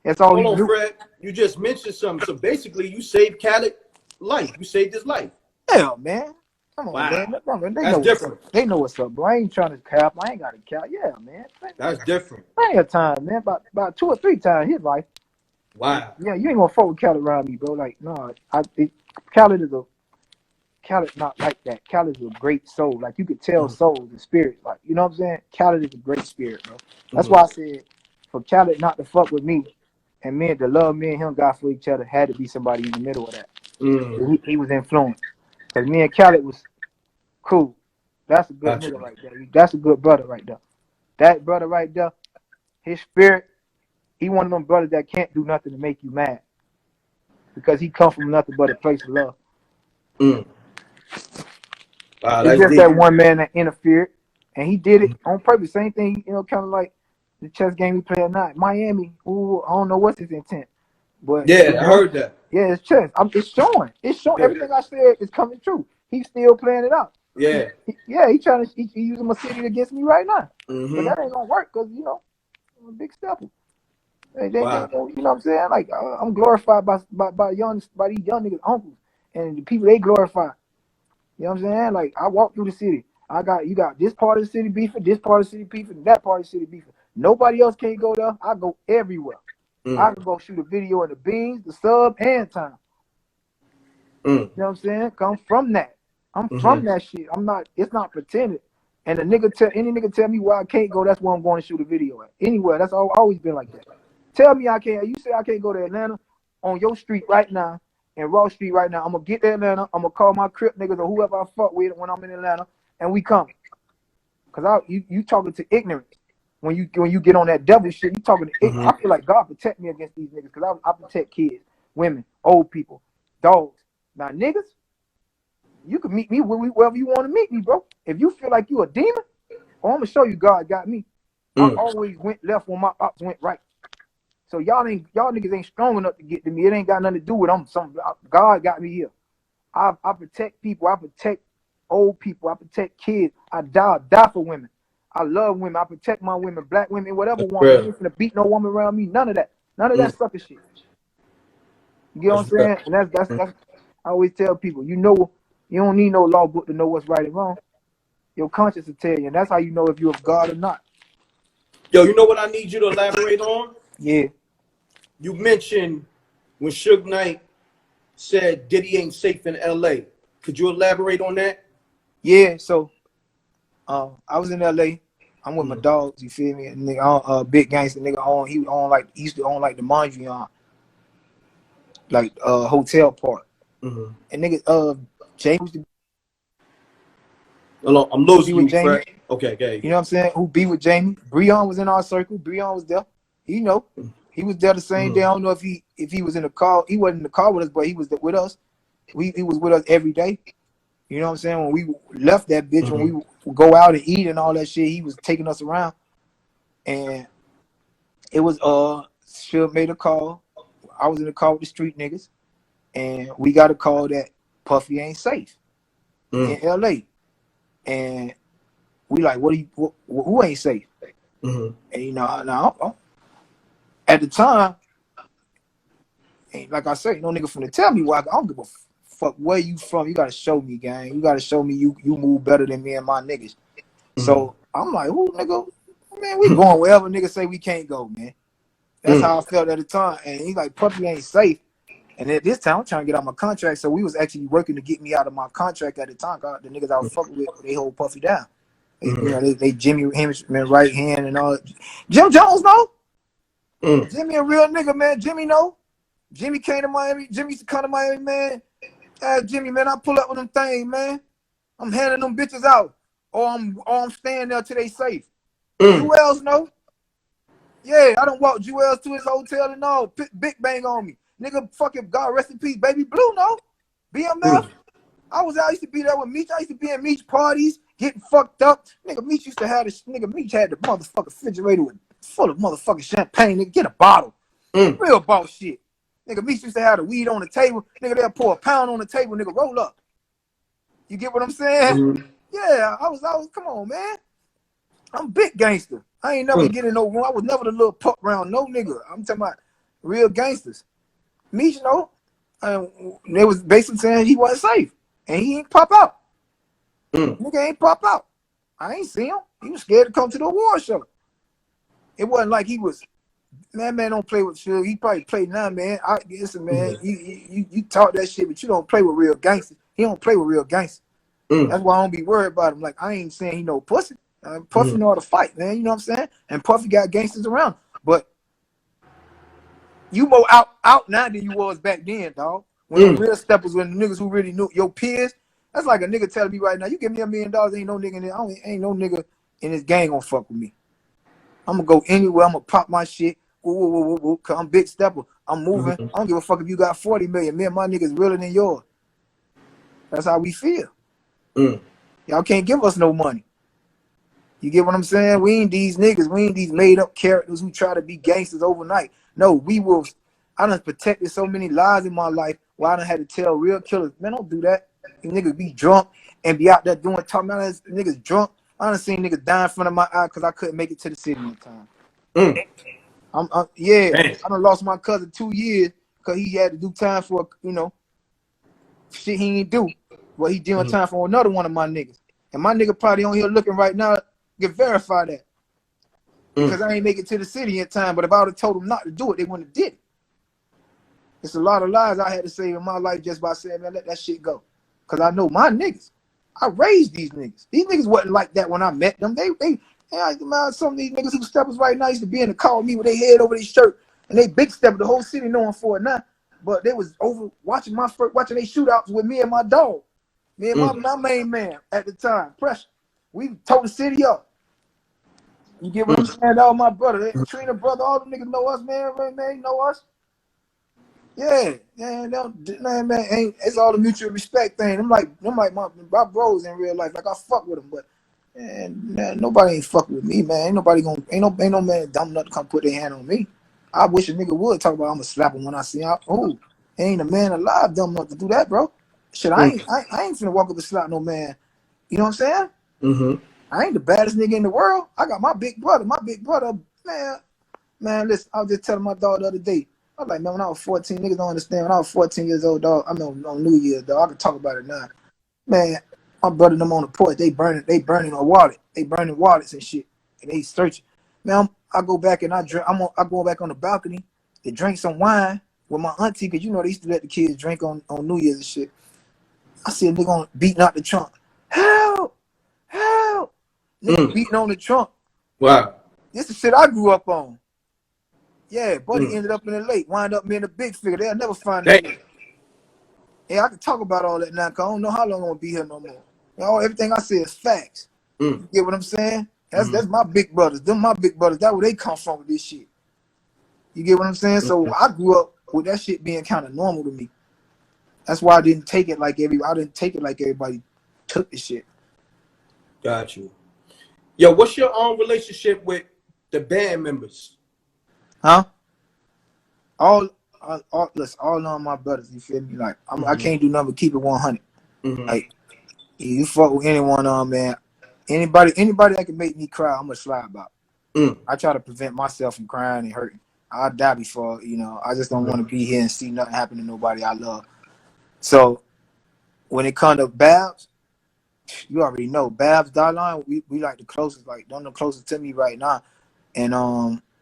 That's all Hold on, Fred. You just mentioned something. So basically, you saved Khaled's life. You saved his life. Yeah, man. Come on, man. That's different. They know what's up, bro. I ain't trying to cap. I ain't got to cap. Yeah, man. That's different. Plenty of time, man. About 2 or 3 times his life. Wow. Yeah, you ain't gonna fuck with Khaled around me, bro. Like, no, Khaled not like that. Khaled is a great soul. Like, you could tell soul, the spirit. Like, you know what I'm saying? Khaled is a great spirit, bro. That's why I said for Khaled not to fuck with me and the love me and him got for each other had to be somebody in the middle of that. He was influenced. Because me and Khaled was cool. That's a good nigga right there. That's a good brother right there. That brother right there, his spirit, he one of them brothers that can't do nothing to make you mad. Because he come from nothing but a place of love. Wow, it's just that one man that interfered. And he did it on purpose. Same thing, you know, kind of like the chess game we play at night. Miami, I don't know what's his intent. But Yeah, I heard that. yeah, it's chess. It's showing. It's showing. Yeah. Everything I said is coming true. He's still playing it out. Yeah. He trying to he using my city against me right now. But that ain't gonna work because I'm a big stepper. Wow. You know what I'm saying? Like I'm glorified by these young niggas uncles and the people they glorify. You know what I'm saying? Like I walk through the city. You got this part of the city beefing, this part of the city beefing, that part of the city beefing. Nobody else can't go there. I go everywhere. I can go shoot a video in the Beans, the Sub, and Time. You know what I'm saying? Come from that. I'm from that shit. It's not pretended. And any nigga tell me where I can't go, that's where I'm going to shoot a video at. Anywhere. That's always been like that. Tell me I can't. You say I can't go to Atlanta on your street right now, in Raw Street right now. I'm gonna get to Atlanta. I'm gonna call my Crip niggas or whoever I fuck with when I'm in Atlanta, and we come. Cause you talking to ignorance. When you get on that devil shit, you talking to ignorance. I feel like God protect me against these niggas, cause I protect kids, women, old people, dogs. Now niggas, you can meet me wherever you want to meet me, bro. If you feel like you a demon, I'm gonna show you God got me. I always went left when my ops went right. So y'all niggas ain't strong enough to get to me. It ain't got nothing to do with God got me here. I protect people. I protect old people. I protect kids. I die for women. I love women. I protect my women, black women, whatever woman. I ain't gonna beat no woman around me. None of that. None of that sucker shit. You get what I'm saying? And that's I always tell people, you don't need no law book to know what's right and wrong. Your conscience will tell you, and that's how you know if you're of God or not. Yo, you know what I need you to elaborate on? Yeah. You mentioned when Suge Knight said Diddy ain't safe in LA. Could you elaborate on that? Yeah, so I was in LA. I'm with my dogs, you feel me? And nigga, big gangster nigga he used to own like the Mondrian, like hotel part. And nigga Jamie used to Hello, I'm losing you, Jamie. Fred. Okay. You know what I'm saying? Who be with Jamie? Breon was in our circle. Breon was there. He was there the same day. I don't know if he was in the car. He wasn't in the car with us, but he was with us. He was with us every day. You know what I'm saying? When we left that bitch, when we would go out and eat and all that shit, he was taking us around. And it was Suge made a call. I was in the car with the street niggas, and we got a call that Puffy ain't safe in LA. And we like, who ain't safe? And now at the time, and like I said, no nigga finna tell me why. I don't give a fuck where you from. You gotta show me, gang. You gotta show me you move better than me and my niggas. So I'm like, who nigga? Man, we going wherever niggas say we can't go, man. That's how I felt at the time. And he's like, Puffy ain't safe. And at this time, I'm trying to get out my contract. So we was actually working to get me out of my contract at the time. God, the niggas I was fucking with, they hold Puffy down. They Jimmy him right hand and all. Jim Jones know. Jimmy a real nigga, man. Jimmy know. Jimmy came to Miami. Jimmy used to come to Miami, man. Jimmy, man, I pull up with them things, man. I'm handing them bitches out. Or I'm staying there till they safe. Jewels know. Yeah, I done walked Jewels to his hotel and all. Big bang on me. Nigga, fucking God rest in peace, Baby Blue, no. BMF. I used to be there with Meech. I used to be in Meech parties, getting fucked up. Nigga, Meech used to have this. Nigga, Meech had the motherfucking refrigerator full of motherfucking champagne. Nigga, get a bottle. Real boss shit. Nigga, Meech used to have the weed on the table. Nigga, they'll pour a pound on the table. Nigga, roll up. You get what I'm saying? Yeah, I was. Come on, man. I'm big gangster. I ain't never get in no room. I was never the little pup round no nigga. I'm talking about real gangsters. Meech, they was basically saying he wasn't safe. And he ain't pop out. Nigga ain't pop out. I ain't see him. He was scared to come to the award show. It wasn't like he was, man don't play with Suge. He probably played now, man. Listen, man, you talk that shit, but you don't play with real gangsters. He don't play with real gangsters. That's why I don't be worried about him. Like, I ain't saying he no pussy. Puffy know how to fight, man. You know what I'm saying? And Puffy got gangsters around. But you more out now than you was back then, dog. When the real steppers, when the niggas who really knew your peers, that's like a nigga telling me right now, you give me $1 million, ain't no nigga in there, ain't no nigga in this gang gonna fuck with me. I'm gonna go anywhere, I'm gonna pop my shit, woo, cause I'm big stepper. I'm moving. I don't give a fuck if you got 40 million. Me and my niggas realer than yours. That's how we feel. Y'all can't give us no money. You get what I'm saying? We ain't these niggas. We ain't these made up characters who try to be gangsters overnight. No, we will I done protected so many lives in my life where I done had to tell real killers, man, don't do that. You niggas be drunk and be out there doing talking about this niggas drunk. I done seen niggas die in front of my eye because I couldn't make it to the city in time. Yeah, Man. I done lost my cousin 2 years because he had to do time for, you know, shit he didn't do. But he doing time for another one of my niggas. And my nigga probably on here looking right now can verify that. Because I ain't make it to the city in time. But if I would have told them not to do it, they wouldn't have did it. It's a lot of lies I had to save in my life just by saying, man, let that shit go. Because I know my niggas. I raised these niggas. These niggas wasn't like that when I met them. Man, some of these niggas who steppers right now used to be in the car with me with their head over their shirt. And they big step the whole city knowing for it now. But they was over watching they shootouts with me and my dog. Me and my main man at the time, Pressure. We tore the city up. You get what I'm saying? All my brother, Trina brother, all the niggas know us, man. Man, know us. Yeah, man, it's all the mutual respect thing. I'm like my bros in real life. Like I fuck with them, but man, nobody ain't fuck with me, man. Ain't no man dumb enough to come put their hand on me. I wish a nigga would talk about I'm gonna slap him when I see him. Oh, ain't a man alive dumb enough to do that, bro. Shit, I ain't finna walk up and slap no man. You know what I'm saying? I ain't the baddest nigga in the world. I got my big brother. My big brother, man, listen, I was just telling my dog the other day. I was like, man, when I was 14, niggas don't understand. When I was 14 years old, dog, I mean, on New Year's, dog, I can talk about it now. Man, my brother and them on the porch, they burning a wallet. They burning wallets and shit. And they searching. Man, I go back and I go back on the balcony to drink some wine with my auntie, because you know they used to let the kids drink on New Year's and shit. I see a nigga beating out the trunk. Help! Help! Nigga beating on the trunk. Wow. This is shit I grew up on. Yeah, buddy ended up in the lake, wind up being a big figure. They'll never find that nigga. Yeah, I can talk about all that now, because I don't know how long I'm going to be here no more. You know, everything I say is facts. You get what I'm saying? That's my big brothers. Them my big brothers. That's where they come from with this shit. You get what I'm saying? So I grew up with that shit being kind of normal to me. That's why I didn't take it like everybody took the shit. Got you. Yo, what's your own relationship with the band members? Huh? All my brothers, you feel me? Like I can't do nothing but keep it 100. Like you fuck with anyone, man. Anybody that can make me cry, I'm gonna slide about. I try to prevent myself from crying and hurting. I'll die before, you know. I just don't want to be here and see nothing happen to nobody I love. So when it comes to Babs, you already know Babs, Darline, we like the closest, like them the closest to me right now. And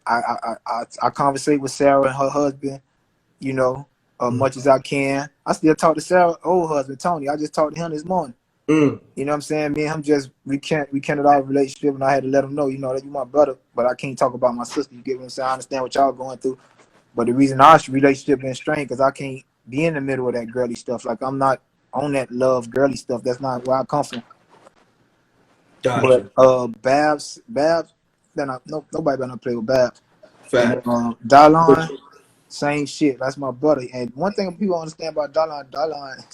I conversate with Sarah and her husband, you know, much as I can. I still talk to Sarah's old husband, Tony. I just talked to him this morning. You know what I'm saying? Me and him just rekindled our relationship, and I had to let him know, you know, that you my brother, but I can't talk about my sister. You get what I'm saying? I understand what y'all going through, but the reason our relationship been strained because I can't be in the middle of that girly stuff. Like I'm not on that love girly stuff. That's not where I come from. Gotcha. But Babs, nobody better not play with Babs. Fact. Darline, same shit. That's my brother. And one thing people understand about Darline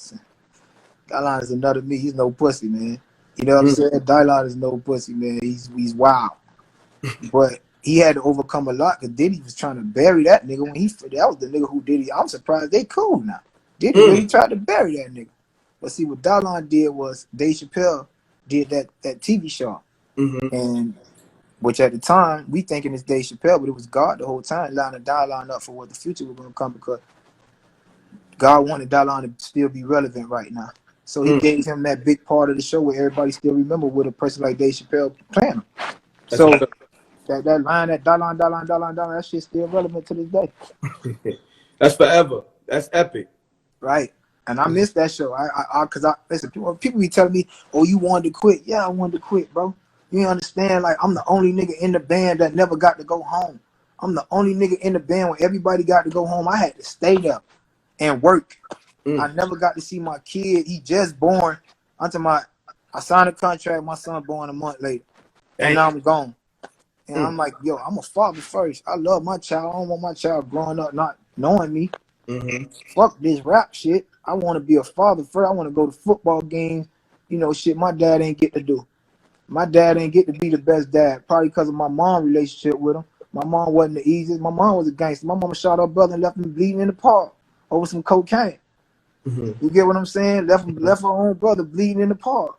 is another me. He's no pussy, man. You know what I'm saying? Darline is no pussy, man. He's wild. But he had to overcome a lot because Diddy was trying to bury that nigga when that was the nigga who Diddy. I'm surprised they cool now. Diddy really tried to bury that nigga. But see, what Darline did was Dave Chappelle did that TV show. And which at the time we thinking it's Dave Chappelle, but it was God the whole time lining Darline up for what the future was gonna come, because God wanted Darline to still be relevant right now. So he gave him that big part of the show where everybody still remember with a person like Dave Chappelle playing him. So that line, that Darline, that shit's still relevant to this day. That's forever. That's epic. Right. And I miss that show. Cause listen, people be telling me, oh, you wanted to quit. Yeah, I wanted to quit, bro. You understand? Like, I'm the only nigga in the band that never got to go home. I'm the only nigga in the band where everybody got to go home. I had to stay there and work. I never got to see my kid. He just born. I signed a contract. My son born a month later. And now I'm gone. And I'm like, yo, I'm a father first. I love my child. I don't want my child growing up not knowing me. Fuck this rap shit. I want to be a father first. I want to go to football games. You know, shit my dad ain't get to do. My dad ain't get to be the best dad, probably because of my mom relationship with him. My mom wasn't the easiest. My mom was a gangster. My mama shot her brother and left him bleeding in the park over some cocaine. You get what I'm saying? Left her own brother bleeding in the park.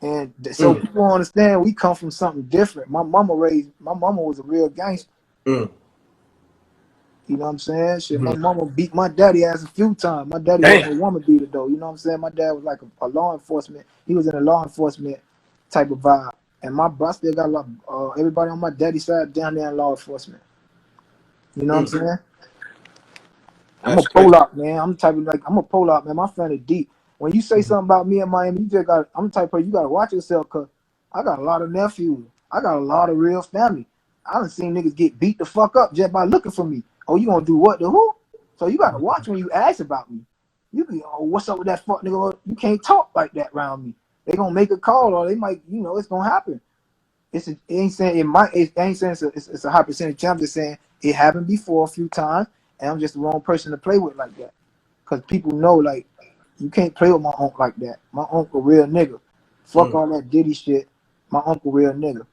And so people don't understand we come from something different. My mama was a real gangster. You know what I'm saying? Shit, my mama beat my daddy ass a few times. My daddy wasn't a woman beater though. You know what I'm saying? My dad was like a law enforcement. He was in a law enforcement type of vibe. And my bro still got a lot, everybody on my daddy's side down there in law enforcement. You know what I'm saying? I'm a pull-up, man. I'm the type of I'm a pull-up, man. My family deep. When you say something about me in Miami, you just got. I'm the type of person you gotta watch yourself, cause I got a lot of nephews. I got a lot of real family. I done seen niggas get beat the fuck up just by looking for me. Oh, you gonna do what to who? So you gotta watch when you ask about me. You be, oh, what's up with that fuck nigga? You can't talk like that around me. They gonna make a call, or they might, it's gonna happen. It ain't saying it might. It ain't saying it's a high percentage chance. I'm just saying it happened before a few times, and I'm just the wrong person to play with like that. Cause people know like you can't play with my uncle like that. My uncle real nigga. Fuck all that Diddy shit. My uncle real nigga.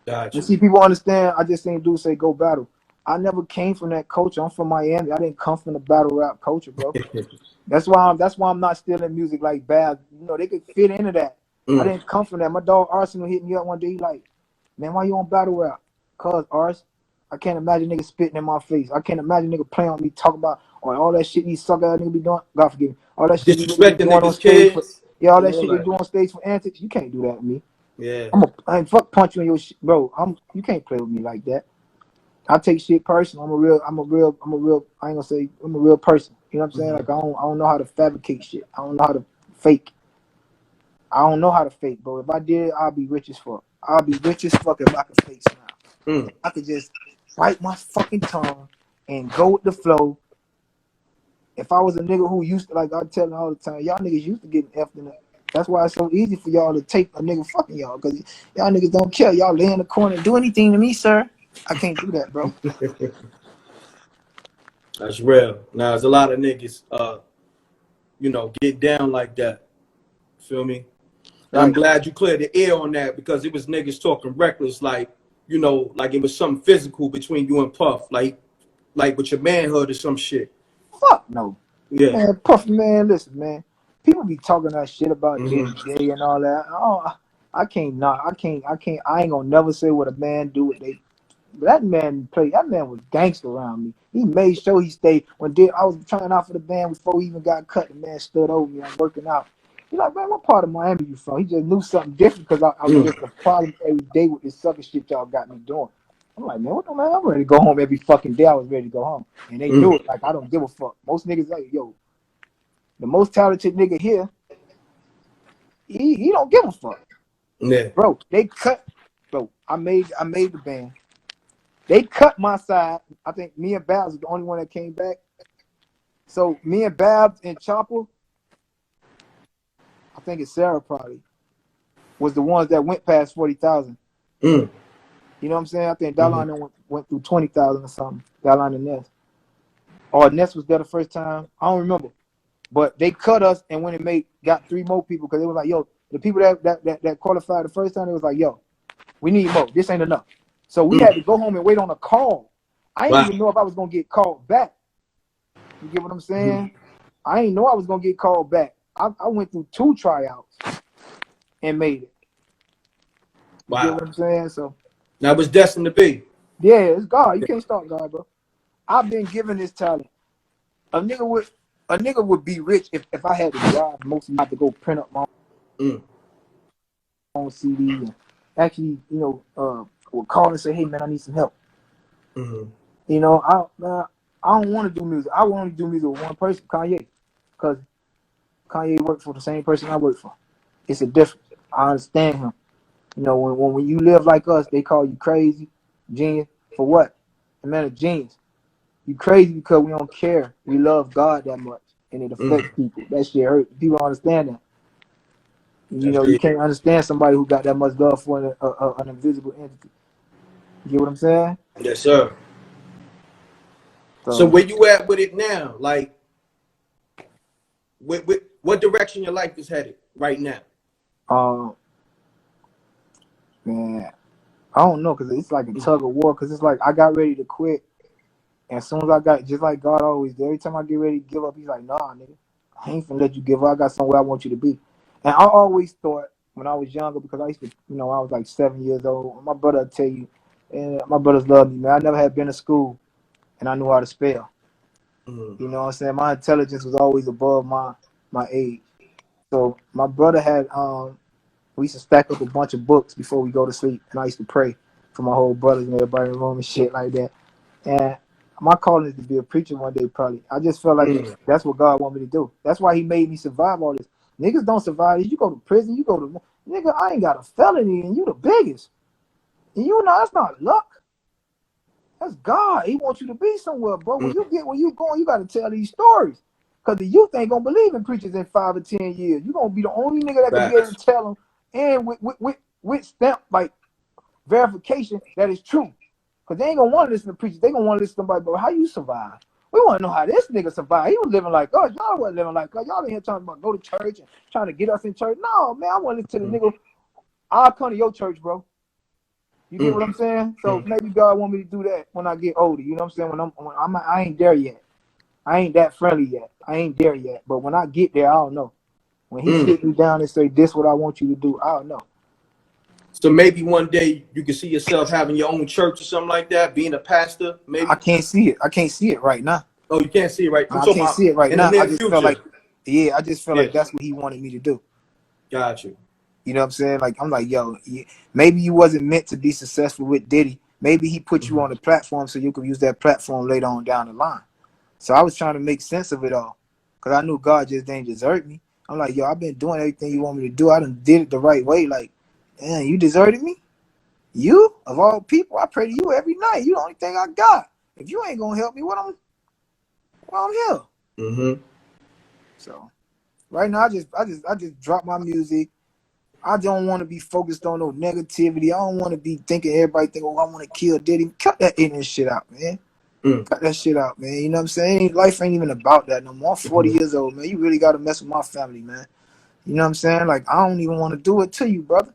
Gotcha. You see, people understand. I just ain't do say go battle. I never came from that culture. I'm from Miami. I didn't come from the battle rap culture, bro. That's why I'm not still in music like bad. They could fit into that. I didn't come from that. My dog Arsenal hit me up one day. He like, man, why you on battle rap? Cause Ars, I can't imagine niggas spitting in my face. I can't imagine nigga playing on me, talk about all that shit these sucker ass niggas be doing. God forgive me. All that shit these niggas be doing on stage all that shit they do on stage for antics. You can't do that with me. Yeah. I fuck punch you in your shit, bro. You can't play with me like that. I take shit personal. I'm a real. I ain't gonna say I'm a real person. You know what I'm saying? Like I don't know how to fabricate shit. I don't know how to fake. I don't know how to fake, bro. If I did, I'll be rich as fuck. I'll be rich as fuck if I could fake smile. I could just bite my fucking tongue and go with the flow. If I was a nigga who used to, like I tell them all the time, y'all niggas used to getting effed in it. That's why it's so easy for y'all to take a nigga fucking y'all, because y'all niggas don't care. Y'all lay in the corner and do anything to me, sir. I can't do that, bro. That's real. Now, there's a lot of niggas, get down like that. Feel me? And I'm glad you cleared the air on that, because it was niggas talking reckless, like it was something physical between you and Puff, like with your manhood or some shit. Fuck no. Yeah. Man, Puff, man, listen, man. People be talking that shit about Diddy and all that. Oh, I ain't gonna never say what a man do with they. That man was gangster around me. He made sure he stayed. I was trying out for the band before he even got cut. The man stood over me. I'm working out. He's like, man, what part of Miami you from? He just knew something different, because I was just a problem every day with this sucker shit y'all got me doing. I'm like, man, what the man? I'm ready to go home every fucking day. I was ready to go home. And they knew it. Like, I don't give a fuck. Most niggas like, yo, the most talented nigga here, he don't give a fuck. Yeah. Bro, they cut. Bro, I made the band. They cut my side. I think me and Babs was the only one that came back. So me and Babs and Chopper, I think it's Sarah probably, was the ones that went past 40,000. You know what I'm saying? I think Dalline went through 20,000 or something. Dalline and Ness. Or Ness was there the first time. I don't remember. But they cut us, and when it got 3 more people, because they were like, yo, the people that qualified the first time, they was like, yo, we need more. This ain't enough. So we had to go home and wait on a call. I didn't even know if I was gonna get called back. You get what I'm saying? I didn't know I was gonna get called back. I went through 2 tryouts and made it. You get what I'm saying? So that was destined to be. Yeah, it's God. You can't stop God, bro. I've been given this talent. A nigga would be rich if I had to drive most of the time to go print up my own CD and actually, would call and say, hey man, I need some help. I don't want to do music. I want to do music with one person, Kanye, because Kanye worked for the same person I work for. It's a difference. I understand him. When you live like us, they call you crazy, genius. For what? A man, a genius. You crazy because we don't care. We love God that much, and it affects people. That shit hurt. People don't understand that. You can't understand somebody who got that much love for an invisible entity. You get what I'm saying? Yes, sir. So where you at with it now? Like, what direction your life is headed right now? Man, I don't know, cause it's like a tug of war. Cause it's like I got ready to quit, and as soon as I got, just like God always did, every time I get ready to give up, He's like, "Nah, nigga, I ain't finna let you give up. I got somewhere I want you to be." And I always thought when I was younger, because I used to, I was like 7 years old. My brother would tell you, and my brothers love me, man. I never had been to school, and I knew how to spell. You know what I'm saying? My intelligence was always above my age. So my brother had we used to stack up a bunch of books before we go to sleep, and I used to pray for my whole brothers and everybody in the room and shit like that. And my calling is to be a preacher one day, probably. I just felt like that's what God wanted me to do. That's why He made me survive all this. Niggas don't survive this. You go to prison, you go to nigga. I ain't got a felony, and you the biggest. And you know that's not luck. That's God. He wants you to be somewhere, bro. When you get where you going, you got to tell these stories. Because the youth ain't going to believe in preachers in 5 or 10 years. You're going to be the only nigga that can be able to tell them and with stamp, like, verification that is true. Because they ain't going to want to listen to preachers. They going to want to listen to somebody, but how you survive? We want to know how this nigga survived. He was living like us. Y'all wasn't living like us. Y'all in here talking about go to church and trying to get us in church. No, man, I want to listen to the nigga. I'll come to your church, bro. You get what I'm saying? So maybe God want me to do that when I get older. You know what I'm saying? I ain't there yet. I ain't that friendly yet. I ain't there yet. But when I get there, I don't know. When He sit me down and say, "This what I want you to do," I don't know. So maybe one day you can see yourself having your own church or something like that, being a pastor. Maybe I can't see it. I can't see it right now. Oh, you can't see it right. I'm I talking can't about see it right in the now. I near just future. felt like, I just felt like that's what He wanted me to do. Got you. You know what I'm saying? Like, I'm like, yo, maybe you wasn't meant to be successful with Diddy. Maybe he put you on the platform so you could use that platform later on down the line. So I was trying to make sense of it all, because I knew God just didn't desert me. I'm like, yo, I've been doing everything you want me to do. I done did it the right way. Like, damn, you deserted me? You, of all people, I pray to you every night. You the only thing I got. If you ain't gonna help me, I'm here. So right now, I just drop my music. I don't want to be focused on no negativity. I don't want to be thinking everybody think, oh, I want to kill Diddy. Cut that ignorant shit out, man. Cut that shit out, man. You know what I'm saying? Life ain't even about that no more. I'm 40 years old, man. You really got to mess with my family, man. You know what I'm saying? Like, I don't even want to do it to you, brother.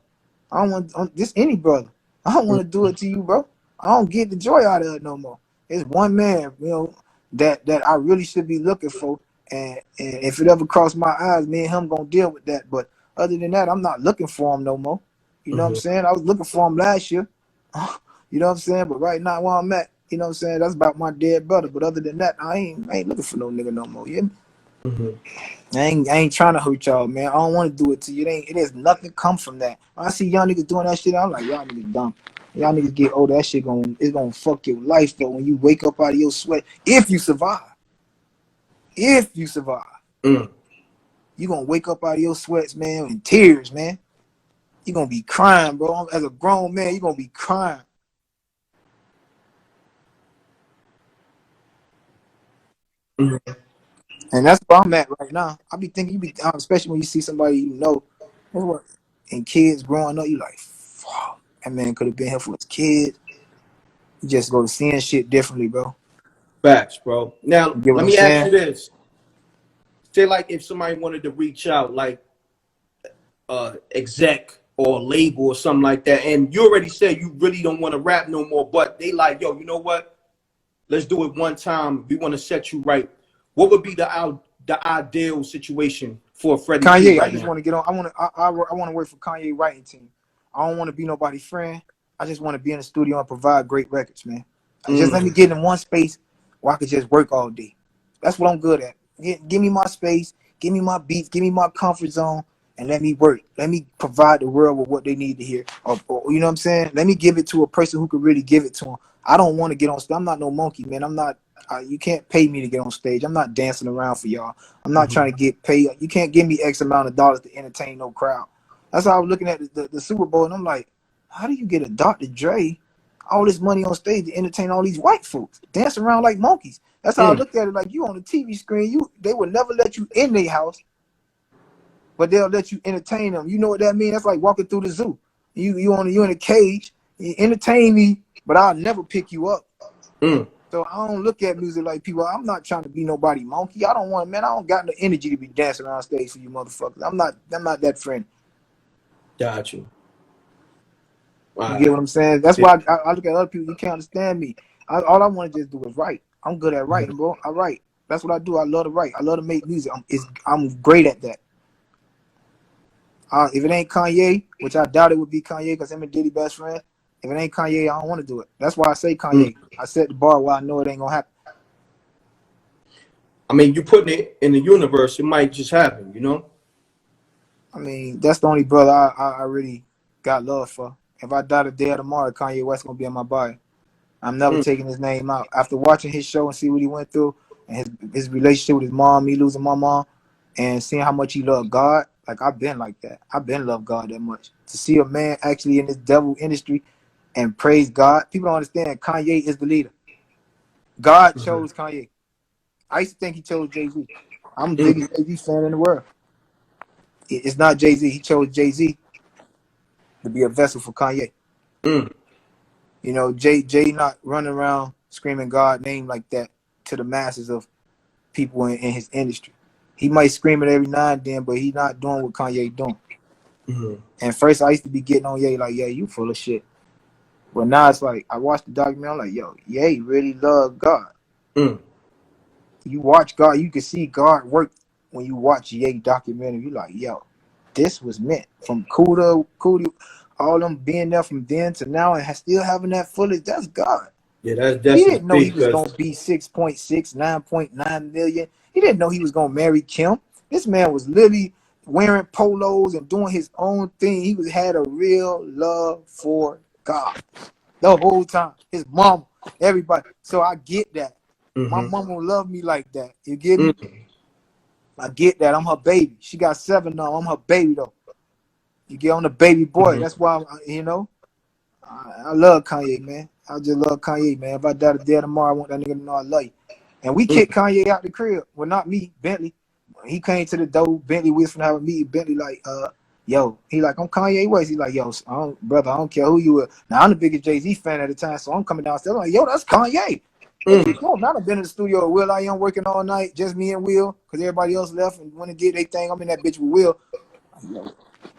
I don't want this any brother. I don't want to do it to you, bro. I don't get the joy out of it no more. It's one man, that I really should be looking for. And if it ever crossed my eyes, me and him gonna deal with that. But other than that, I'm not looking for him no more. You know what I'm saying? I was looking for him last year. You know what I'm saying? But right now, where I'm at, you know what I'm saying? That's about my dead brother. But other than that, I ain't looking for no nigga no more. You hear me? I ain't trying to hurt y'all, man. I don't want to do it to you. It is nothing come from that. When I see y'all niggas doing that shit, I'm like, y'all niggas dumb. Y'all niggas get older, that shit it's gonna fuck your life though when you wake up out of your sweat. If you survive. You gonna wake up out of your sweats, man, in tears, man. You gonna be crying, bro. As a grown man, you gonna be crying. And that's where I'm at right now. I be thinking, especially when you see somebody you know, and kids growing up, you like, fuck, that man could have been here for his kids. You just go to seeing shit differently, bro. Facts, bro. Now, You get what let I'm me ask saying? you this. Say, like, if somebody wanted to reach out, like, exec or label or something like that, and you already said you really don't want to rap no more, but they like, yo, you know what? Let's do it one time. We want to set you right. What would be the ideal situation for Freddie P Kanye, I right just now? want to get on. I want to work for Kanye writing team. I don't want to be nobody's friend. I just want to be in the studio and provide great records, man. Just let me get in one space where I could just work all day. That's what I'm good at. Give me my space, give me my beats, give me my comfort zone, and let me work. Let me provide the world with what they need to hear. Or, you know what I'm saying? Let me give it to a person who could really give it to them. I don't want to get on stage. I'm not no monkey, man. I'm not. You can't pay me to get on stage. I'm not dancing around for y'all. I'm not trying to get paid. You can't give me X amount of dollars to entertain no crowd. That's how I was looking at the Super Bowl, and I'm like, how do you get a Dr. Dre all this money on stage to entertain all these white folks dancing around like monkeys? That's how I looked at it. Like, you on the TV screen, they would never let you in their house, but they'll let you entertain them. You know what that means? That's like walking through the zoo. You in a cage. You entertain me, but I'll never pick you up. So I don't look at music like people. I'm not trying to be nobody monkey. I don't got the energy to be dancing around stage for you motherfuckers. I'm not that friend. Got you. You Wow. get what I'm saying? That's why I look at other people. You can't understand me. All I want to just do is write. I'm good at writing, bro. I write. That's what I do. I love to write. I love to make music. I'm great at that. If it ain't Kanye, which I doubt it would be Kanye because him and Diddy best friend. If it ain't Kanye, I don't want to do it. That's why I say Kanye. I set the bar where I know it ain't gonna happen. I mean, you putting it in the universe, it might just happen, you know? I mean, that's the only brother I really got love for. If I die today or tomorrow, Kanye West gonna be in my body. I'm never taking his name out. After watching his show and see what he went through and his relationship with his mom, me losing my mom, and seeing how much he loved God, like I've been like that. I've been loved God that much. To see a man actually in this devil industry and praise God, people don't understand Kanye is the leader. God chose Kanye. I used to think he chose Jay-Z. I'm the biggest Jay-Z fan in the world. It's not Jay-Z. He chose Jay-Z to be a vessel for Kanye. You know, Jay not running around screaming God name like that to the masses of people in his industry. He might scream it every now and then, but he's not doing what Kanye doing. And first I used to be getting on Ye like, yeah, you full of shit. But now it's like I watched the documentary, I'm like, yo, Ye really love God. You watch God, you can see God work when you watch Ye documentary. You like, yo, this was meant from Kuda, all them being there from then to now and still having that footage. That's God. Yeah, that's He definitely didn't know he big. was gonna be 6.6, 9.9 million. He didn't know he was gonna marry Kim. This man was literally wearing polos and doing his own thing. He had a real love for God the whole time. His mama, everybody. So I get that. My mama will love me like that. You get me? I get that. I'm her baby. She got 7 now. I'm her baby though. You get on the baby boy. That's why I love Kanye, man. I just love Kanye, man. If I die today or tomorrow, I want that nigga to know I love you. And we kicked Kanye out the crib. Well, not me, Bentley. He came to the door. Bentley, we was finna have a meeting. Bentley like, yo, he like, I'm Kanye West. He like, yo, brother, I don't care who you are. Now I'm the biggest Jay-Z fan at the time, so I'm coming downstairs. I'm like, yo, that's Kanye. What you doing? I've been in the studio with Will. I am working all night, just me and Will, because everybody else left and want to get their thing. I'm in that bitch with Will.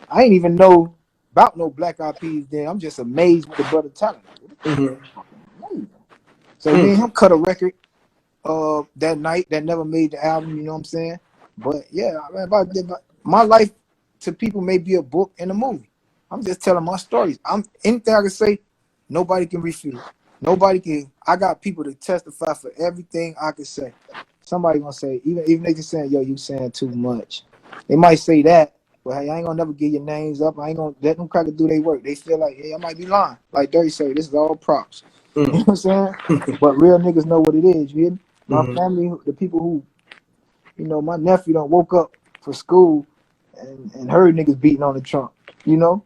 I ain't even know about no Black Eyed Peas then. I'm just amazed with the brother talent. So me and him cut a record that night that never made the album, you know what I'm saying? But yeah, my life to people may be a book and a movie. I'm just telling my stories. Anything I can say, nobody can refute. Nobody can. I got people to testify for everything I can say. Somebody gonna say, even they just saying, yo, you saying too much. They might say that, but hey, I ain't gonna never give your names up. I ain't gonna let them crackers do their work. They feel like, hey, I might be lying. Like Dirty say, this is all props. You know what I'm saying? But real niggas know what it is. You hear me? My family, the people who, you know, my nephew done woke up for school and heard niggas beating on the trunk. You know?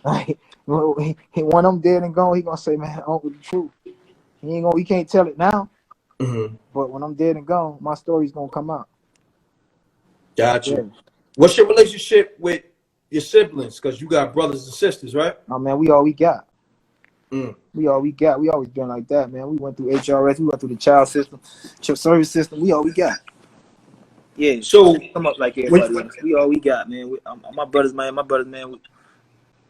Like, when I'm dead and gone, he gonna say, man, Uncle, the truth. He can't tell it now. But when I'm dead and gone, my story's gonna come out. Gotcha. Yeah. What's your relationship with your siblings? Because you got brothers and sisters, right? Oh man, we all we got. We all we got. We always been like that, man. We went through HRS, we went through the child service system. We all we got. Yeah, So come up like everybody else. We all we got, man. My brothers, man.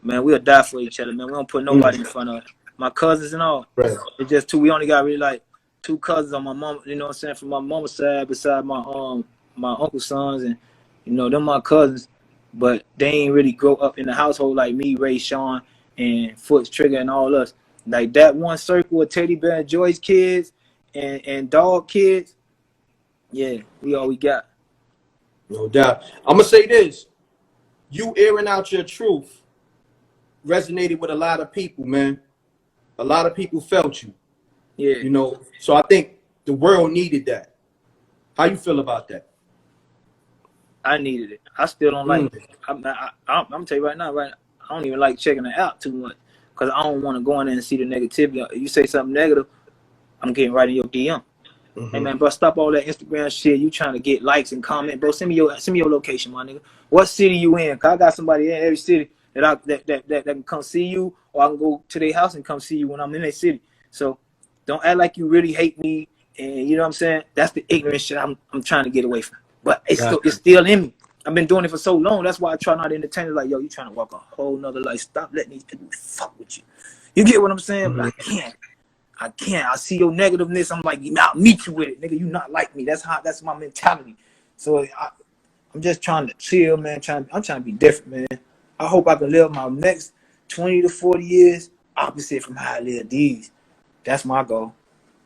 Man, we'll die for each other, man. We don't put nobody in front of my cousins and all. right. It's just two. We only got really like 2 cousins on my mom. You know what I'm saying? From my mama's side, beside my uncle's sons, and you know them my cousins. But they ain't really grow up in the household like me, Ray, Sean, and Foots, Trigger, and all us. Like that one circle of Teddy Bear and Joy's kids and dog kids. Yeah, we all we got. No doubt. I'm gonna say this: you airing out your truth resonated with a lot of people, man. A lot of people felt you. Yeah. You know, so I think the world needed that. How you feel about that? I needed it. I still don't like it. I'm gonna tell you right now, I don't even like checking it out too much because I don't want to go in there and see the negativity. You say something negative, I'm getting right in your DM. Hey man, bro, stop all that Instagram shit. You trying to get likes and comment, bro? Send me your location, my nigga. What city you in? Cause I got somebody in every city that can come see you, or I can go to their house and come see you when I'm in their city. So don't act like you really hate me, and you know what I'm saying. That's the ignorant shit I'm trying to get away from. But it's still in me. I've been doing it for so long. That's why I try not to entertain it. Like, yo, you trying to walk a whole nother life. Stop letting these people fuck with you. You get what I'm saying? But I can't. I see your negativeness. I'm like, I'll meet you with it, nigga. You not like me. That's my mentality. So I'm just trying to chill, man. I'm trying to be different, man. I hope I can live my next 20 to 40 years opposite from how I live these. That's my goal.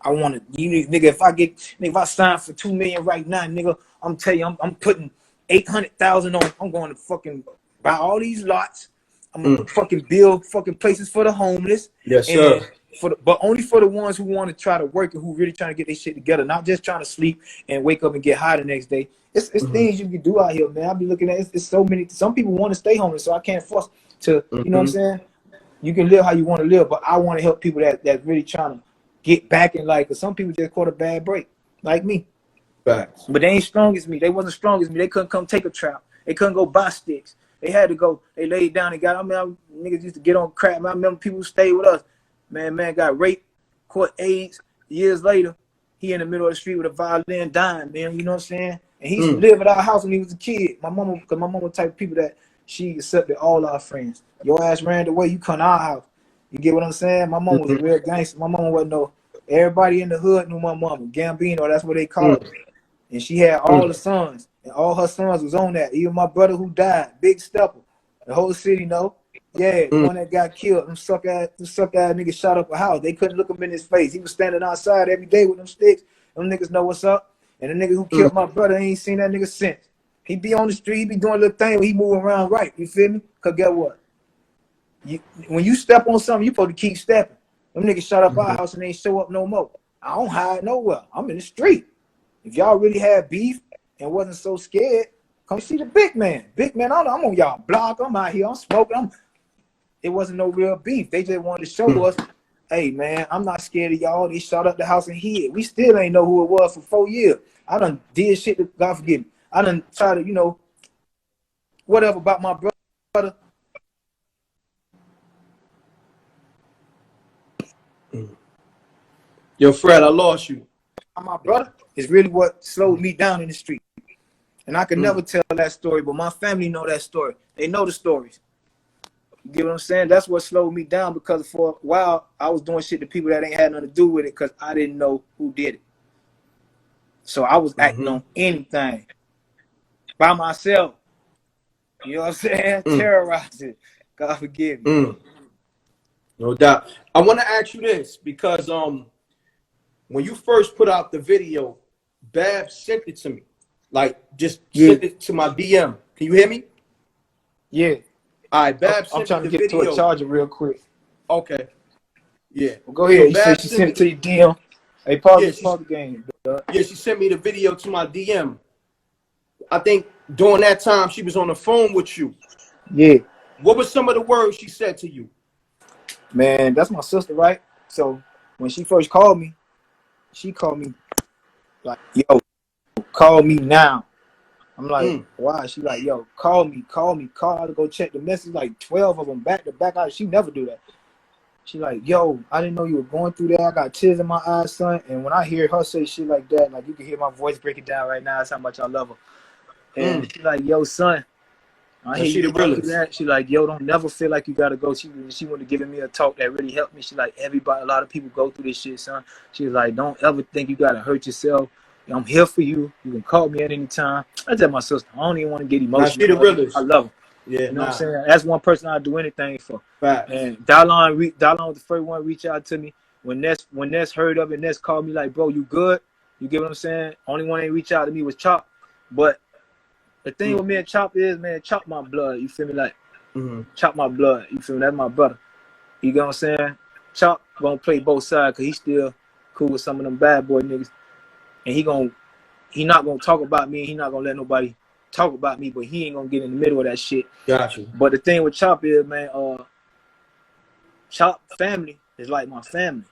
I want to, nigga. If I sign for $2 million right now, nigga, I'm telling you, I'm putting 800,000 on. I'm going to fucking buy all these lots. I'm gonna fucking build fucking places for the homeless. Yes, sir. But only for the ones who want to try to work and who really trying to get their shit together, not just trying to sleep and wake up and get high the next day. It's things you can do out here, man. I be looking at it's so many. Some people want to stay homeless, so I can't force to. You know what I'm saying? You can live how you want to live, but I want to help people that really trying to get back in life. Cause some people just caught a bad break, like me. Facts. But they ain't strong as me. They wasn't strong as me. They couldn't come take a trap. They couldn't go buy sticks. They had to go. They laid down and got. Niggas used to get on crack. I remember people who stayed with us. Man got raped, caught AIDS. Years later, he in the middle of the street with a violin dying, man. You know what I'm saying? And he used to live at our house when he was a kid. My mama, because my mama was the type of people that she accepted all our friends. Your ass ran away, you come to our house. You get what I'm saying? My mama was a real gangster. My mama wasn't no. Everybody in the hood knew my mama. Gambino, that's what they called her. And she had all the sons. And all her sons was on that. Even my brother who died, Big Stepper. The whole city know. Yeah, the one that got killed. Them suck ass niggas shot up a house. They couldn't look him in his face. He was standing outside every day with them sticks. Them niggas know what's up. And the nigga who killed my brother ain't seen that nigga since. He be on the street, he be doing a little thing where he moving around right. You feel me? Cause get what? When you step on something, you supposed to keep stepping. Them niggas shot up our house and they ain't show up no more. I don't hide nowhere. I'm in the street. If y'all really had beef and wasn't so scared, come see the big man. Big man, I'm on y'all block. I'm out here. I'm smoking. It wasn't no real beef. They just wanted to show us, hey, man, I'm not scared of y'all. They shot up the house and hid. We still ain't know who it was for 4 years. I done did shit that, God forgive me. I done try to, whatever about my brother. Yo, Fred, I lost you. My brother is really what slowed me down in the street. And I could never tell that story, but my family know that story. They know the stories. You get what I'm saying? That's what slowed me down, because for a while I was doing shit to people that ain't had nothing to do with it because I didn't know who did it. So I was acting on anything by myself. You know what I'm saying? Terrorizing. God forgive me. No doubt. I want to ask you this because when you first put out the video, Bab sent it to me. Like, just sent it to my DM. Can you hear me? Yeah. All right, Bab sent I'm trying me to the get video. to a charger real quick. Okay. Yeah. Well, go ahead. So you said she sent it to your DM. Hey, pause the game. Yeah, she sent me the video to my DM. I think during that time she was on the phone with you. Yeah. What were some of the words she said to you? Man, that's my sister, right? So when she first called me, she called me like, yo, call me now. I'm like, why? She like, yo, call me. Call to go check the message. Like 12 of them back to back. She never do that. She like, yo, I didn't know you were going through that. I got tears in my eyes, son. And when I hear her say shit like that, like you can hear my voice breaking down right now. That's how much I love her. And she like, yo, son, I hear you going through that. She like, yo, don't never feel like you gotta go. She would have given me a talk that really helped me. She like, a lot of people go through this shit, son. She was like, don't ever think you gotta hurt yourself. I'm here for you. You can call me at any time. I tell my sister, I don't even want to get emotional. She the realest. I love her. Yeah, you know what I'm saying? That's one person I'd do anything for. Right. And Dallon was the first one to reach out to me. When Ness heard of it, Ness called me like, bro, you good? You get what I'm saying? Only one that reached out to me was Chop. But the thing with me and Chop is, man, Chop my blood. You feel me? Like, Chop my blood. You feel me? That's my brother. You get what I'm saying? Chop gonna play both sides because he's still cool with some of them bad boy niggas. And he not gonna talk about me. He not gonna let nobody talk about me, but he ain't gonna get in the middle of that shit. Gotcha. But the thing with Chop is, man, Chop family is like my family.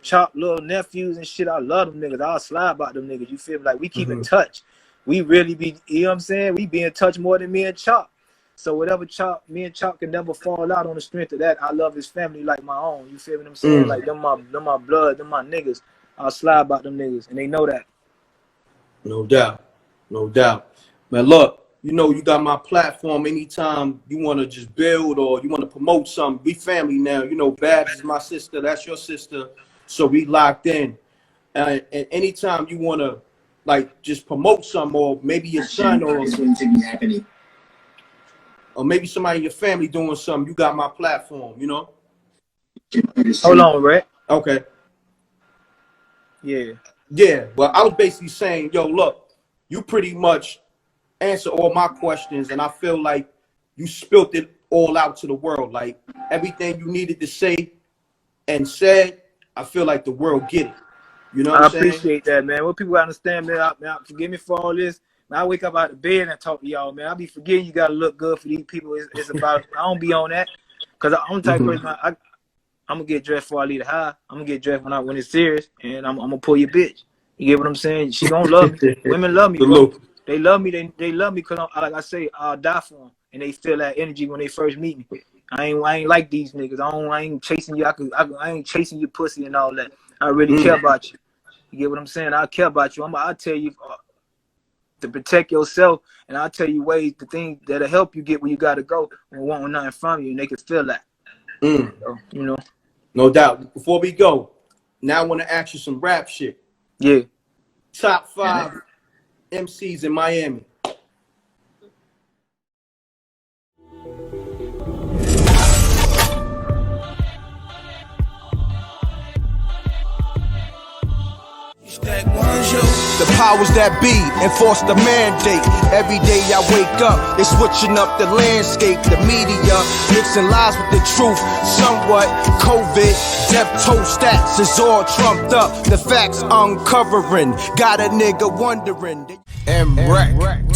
Chop little nephews and shit, I love them niggas. I'll slide about them niggas. You feel me? Like we keep in touch. We really be, you know what I'm saying? We be in touch more than me and Chop. So whatever me and Chop can never fall out on the strength of that. I love his family like my own. You feel what I'm saying? Like them my blood, them my niggas. I'll slide about them niggas, and they know that. No doubt. No doubt. Man, look, you know, you got my platform. Anytime you want to just build or you want to promote something, we family now. You know, Babs is my sister. That's your sister. So we locked in. And anytime you want to, like, just promote something, or maybe your son or maybe somebody in your family doing something, you got my platform, you know? Hold on, Rhett. Okay. Yeah. Yeah, well, I was basically saying, yo, look, you pretty much answer all my questions, and I feel like you spilt it all out to the world. Like, everything you needed to say and said, I feel like the world get it. You know what I'm saying? I appreciate that, man. What people understand, man, forgive me for all this. Man, I wake up out of bed and talk to y'all, man. I be forgetting you gotta look good for these people. It's about, I don't be on that. Cause I'm the type of person, I'm gonna get dressed before I leave the house. I'm gonna get dressed when it's serious, and I'm gonna pull your bitch. You get what I'm saying? She gonna love me. Women love me, bro. They love me. They love me because, like I say, I'll die for them, and they feel that energy when they first meet me. I ain't like these niggas. I ain't chasing you. I ain't chasing your pussy and all that. I really care about you. You get what I'm saying? I care about you. I'll tell you to protect yourself, and I'll tell you ways, the things that'll help you get where you gotta go and want nothing from you, and they can feel that. So, you know. No doubt. Before we go, now I want to ask you some rap shit. Yeah. Top 5 MCs in Miami. The powers that be enforce the mandate. Every day I wake up, they switching up the landscape. The media mixing lies with the truth. Somewhat COVID, death toll stats is all trumped up. The facts uncovering, got a nigga wondering. M.Reckttv.